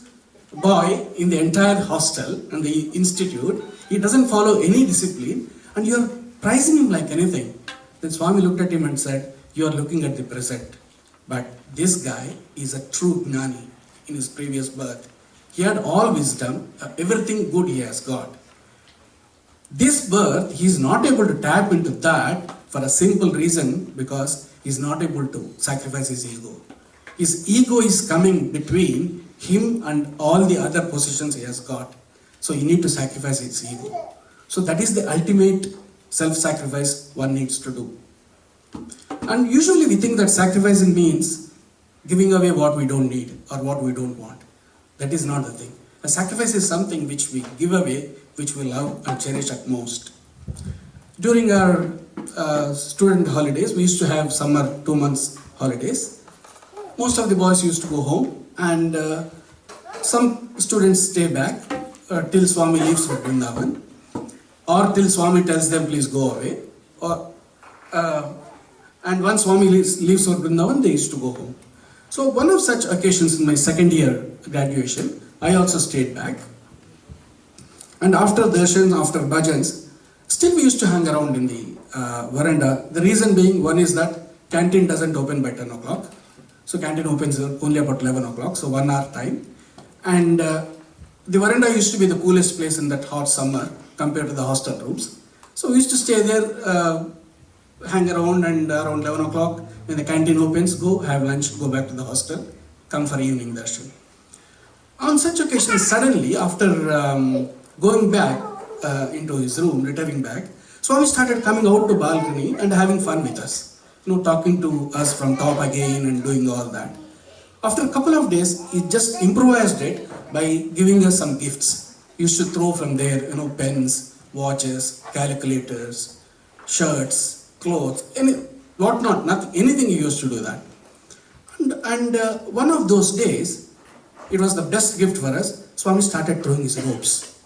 boy in the entire hostel and the institute. He doesn't follow any discipline and you're praising him like anything. Then Swami looked at him and said, you are looking at the present. But this guy is a true Gnani in his previous birth. He had all wisdom, everything good he has got. This birth, he is not able to tap into that for a simple reason because he is not able to sacrifice his ego. His ego is coming between him and all the other positions he has got. So he needs to sacrifice his ego. So that is the ultimate self-sacrifice one needs to do. And usually we think that sacrificing means giving away what we don't need or what we don't want. That is not the thing. A sacrifice is something which we give away, which we love and cherish at most. During our student holidays, we used to have summer 2 months holidays. Most of the boys used to go home and some students stay back till Swami leaves for Vrindavan or till Swami tells them please go away. And once Swami leaves for Vrindavan, they used to go home. So one of such occasions in my second year graduation, I also stayed back. And after darshans, after bhajans, still we used to hang around in the veranda. The reason being, one is that canteen doesn't open by 10 o'clock. So canteen opens only about 11 o'clock, so 1 hour time. And the veranda used to be the coolest place in that hot summer compared to the hostel rooms. So we used to stay there, hang around, and around 11 o'clock when the canteen opens, go have lunch, go back to the hostel, come for evening darshan. On such occasions, suddenly after going back into his room, returning back, Swami started coming out to balcony and having fun with us, talking to us from top again and doing all that. After a couple of days, he just improvised it by giving us some gifts. He used to throw from there, pens, watches, calculators, shirts, clothes, whatnot, nothing, anything he used to do that. And one of those days, it was the best gift for us. Swami started throwing his ropes.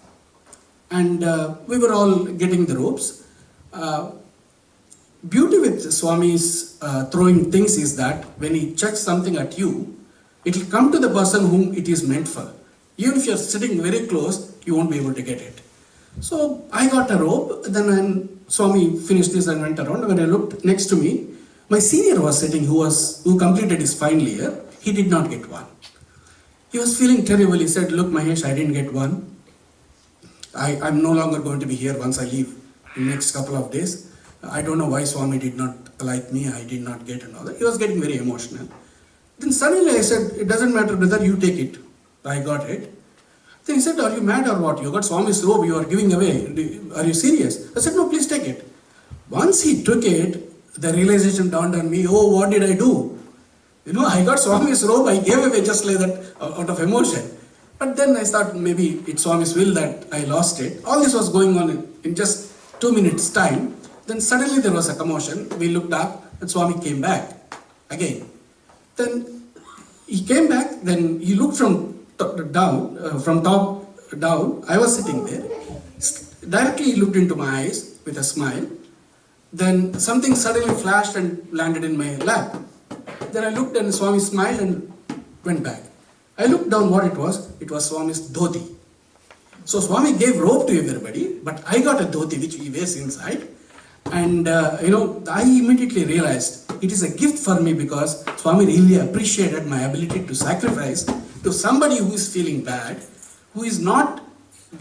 And we were all getting the ropes. Beauty with Swami's throwing things is that when he chucks something at you, it will come to the person whom it is meant for. Even if you are sitting very close, you won't be able to get it. So I got a rope, then when Swami finished this and went around, when I looked next to me, my senior was sitting who completed his final year. He did not get one. He was feeling terrible. He said, "Look, Mahesh, I didn't get one. I'm no longer going to be here once I leave in the next couple of days. I don't know why Swami did not like me, I did not get another." He was getting very emotional. Then suddenly I said, "It doesn't matter, brother, you take it." I got it. Then he said, "Are you mad or what? You got Swami's robe, you are giving away. Are you serious?" I said, "No, please take it." Once he took it, the realization dawned on me, oh, what did I do? I got Swami's robe, I gave away just like that out of emotion. But then I thought maybe it's Swami's will that I lost it. All this was going on in just 2 minutes time. Then suddenly there was a commotion. We looked up and Swami came back again. Then he came back, then he looked from top down. I was sitting there. Directly he looked into my eyes with a smile. Then something suddenly flashed and landed in my lap. Then I looked and Swami smiled and went back. I looked down what it was Swami's dhoti. So Swami gave rope to everybody, but I got a dhoti which he wears inside. And I immediately realized it is a gift for me because Swami really appreciated my ability to sacrifice to somebody who is feeling bad, who is not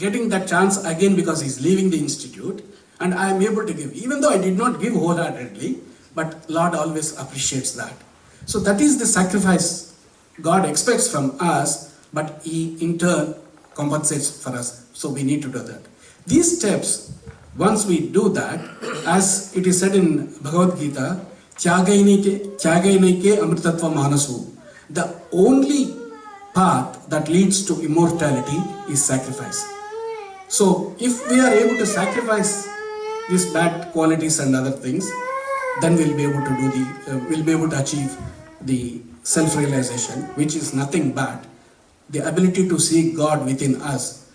getting that chance again because he is leaving the institute, and I am able to give. Even though I did not give wholeheartedly, but Lord always appreciates that. So that is the sacrifice God expects from us, but He in turn compensates for us. So we need to do that. These steps, once we do that, as it is said in Bhagavad Gita, Tyagainike Amritatva Manasu, the only path that leads to immortality is sacrifice. So if we are able to sacrifice these bad qualities and other things, then we'll be able to achieve the self-realization, which is nothing but the ability to see God within us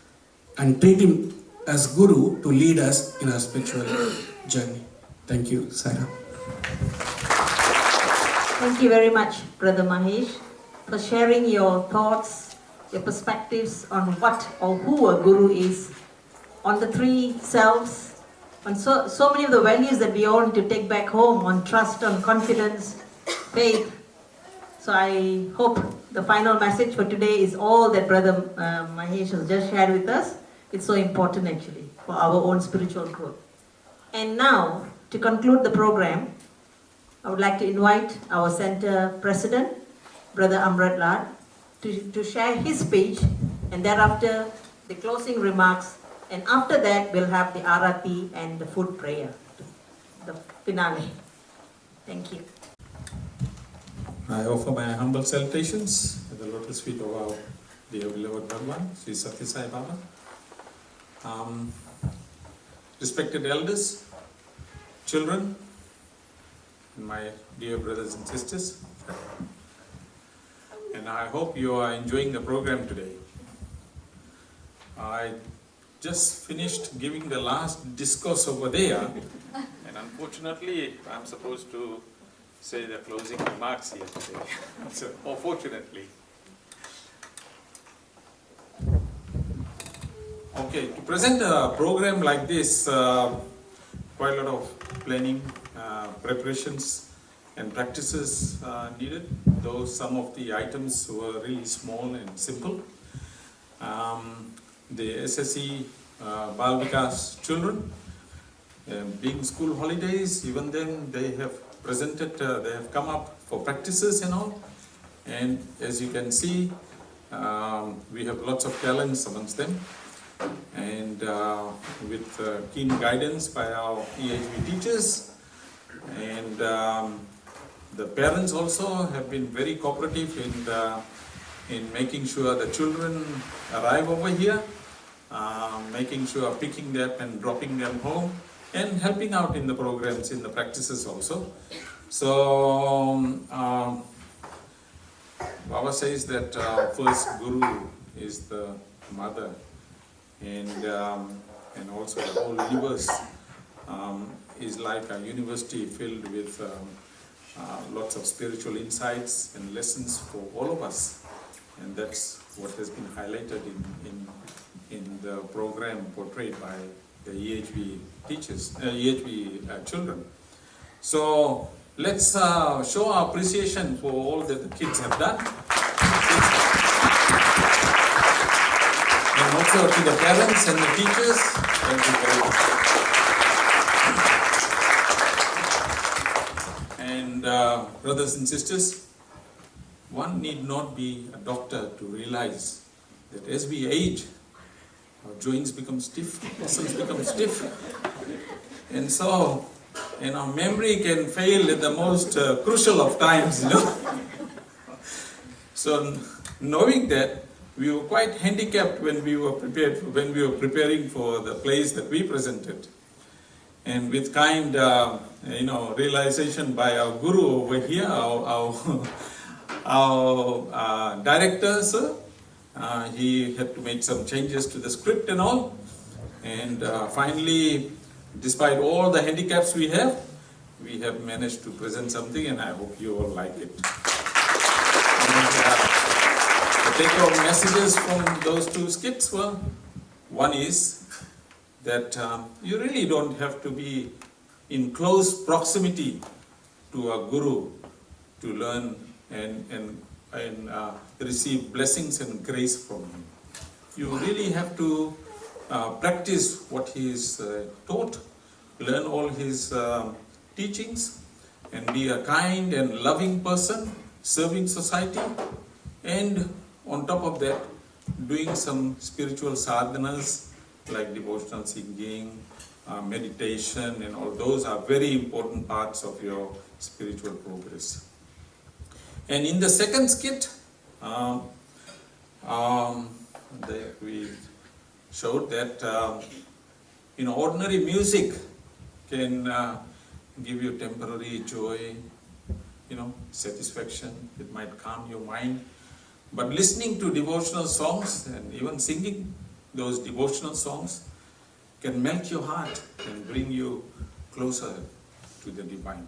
and treat Him as Guru to lead us in our spiritual journey. Thank you, Sarah. Thank you very much, Brother Mahesh, for sharing your thoughts, your perspectives on what or who a Guru is, on the three selves, on so many of the values that we all need to take back home, on trust, on confidence, faith. So I hope the final message for today is all that Brother Mahesh has just shared with us. It's so important actually for our own spiritual growth. And now, to conclude the program, I would like to invite our center president, Brother Amrit Lad, to share his speech, and thereafter the closing remarks, and after that we'll have the Arati and the food prayer, the finale. Thank you. I offer my humble salutations at the lotus feet of our dear beloved Bhagwan, Sri Satya Sai Baba. Respected elders, children, and my dear brothers and sisters, and I hope you are enjoying the program today. I just finished giving the last discourse over there, and unfortunately I'm supposed to say the closing remarks here today. So, fortunately. Okay, to present a program like this, quite a lot of planning, preparations and practices needed, though some of the items were really small and simple. The SSE Bal Vikas children, being school holidays, even then they have presented, they have come up for practices and all. And as you can see, we have lots of talents amongst them. and with keen guidance by our EHV teachers, and the parents also have been very cooperative in making sure the children arrive over here, making sure picking them and dropping them home, and helping out in the programs, in the practices also. So Baba says that first Guru is the mother, and also the whole universe is like a university filled with lots of spiritual insights and lessons for all of us, and that's what has been highlighted in the program portrayed by the EHV teachers, EHV children. So let's show our appreciation for all that the kids have done. And also to the parents and the teachers, thank you very much. And brothers and sisters, one need not be a doctor to realize that as we age, our joints become stiff, muscles become stiff, and so our memory can fail at the most crucial of times, you know. So knowing that, we were quite handicapped when we were preparing for the plays that we presented, and with kind realization by our guru over here, our director, sir. He had to make some changes to the script and all, and finally, despite all the handicaps we have managed to present something, and I hope you all like it. And, the take-home messages from those two skits were, one is that you really don't have to be in close proximity to a guru to learn and receive blessings and grace from him. You really have to practice what he is taught, learn all his teachings, and be a kind and loving person, serving society, and on top of that, doing some spiritual sadhanas like devotional singing, meditation, and all those are very important parts of your spiritual progress. And in the second skit, we showed that ordinary music can give you temporary joy, satisfaction. It might calm your mind. But listening to devotional songs and even singing those devotional songs can melt your heart and bring you closer to the divine.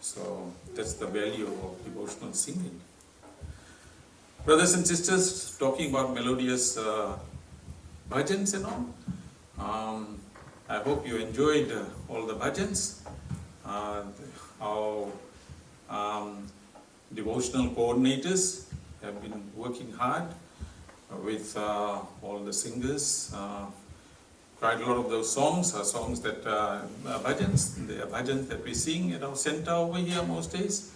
So that's the value of devotional singing. Brothers and sisters, talking about melodious bhajans and all, I hope you enjoyed all the bhajans. Our devotional coordinators have been working hard with all the singers. Quite a lot of those songs are songs that bhajans. They are bhajans that we sing at our center over here most days.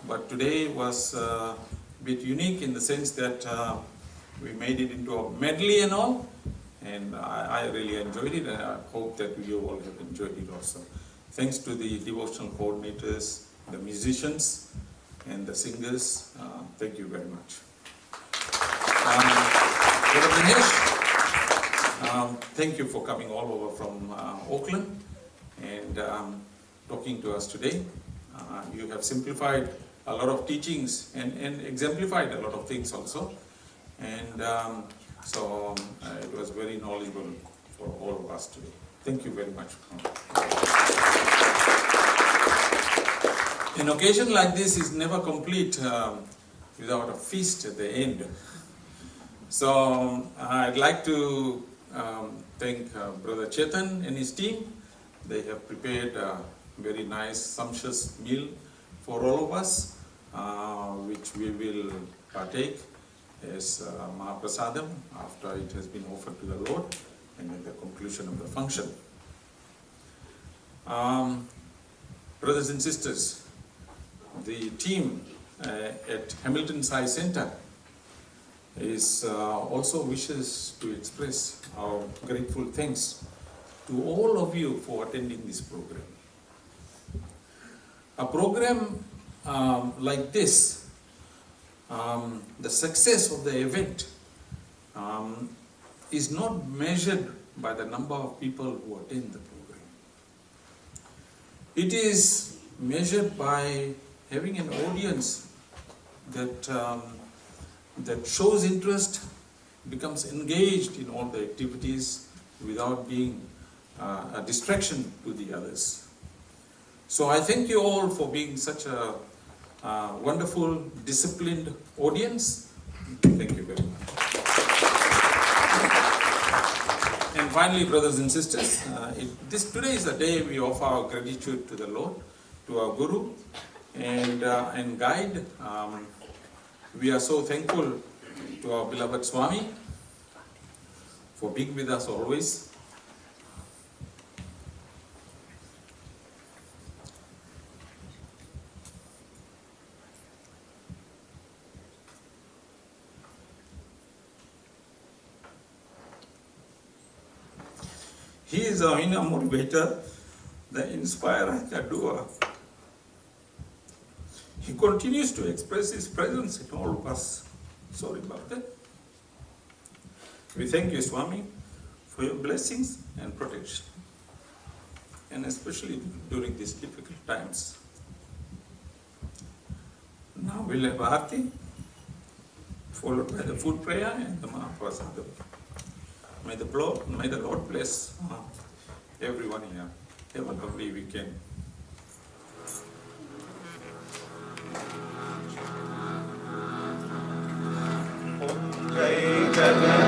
But today was a bit unique in the sense that we made it into a medley and all. And I really enjoyed it, and I hope that you all have enjoyed it also. Thanks to the devotional coordinators, the musicians, and the singers. Thank you very much. Brother Dinesh, thank you for coming all over from Auckland and talking to us today. You have simplified a lot of teachings and exemplified a lot of things also. And so it was very knowledgeable for all of us today. Thank you very much. An occasion like this is never complete without a feast at the end. So I'd like to thank Brother Chetan and his team. They have prepared a very nice, sumptuous meal for all of us, which we will partake as Mahaprasadam after it has been offered to the Lord and at the conclusion of the function. Brothers and sisters, the team at Hamilton Sai Center is also wishes to express our grateful thanks to all of you for attending this program. A program like this, the success of the event is not measured by the number of people who attend the program. It is measured by having an audience that shows interest, becomes engaged in all the activities without being a distraction to the others. So I thank you all for being such a wonderful, disciplined audience. Thank you very much. And finally, brothers and sisters, today is the day we offer our gratitude to the Lord, to our Guru and guide. We are so thankful to our beloved Swami for being with us always. He is our inner motivator, the inspirer, the doer. He continues to express his presence in all of us. Sorry about that. We thank you, Swami, for your blessings and protection, and especially during these difficult times. Now we'll have Aarti, followed by the food prayer and the Mahaprasadam. May the Lord bless everyone here. Have a lovely weekend. Jai Jagannath.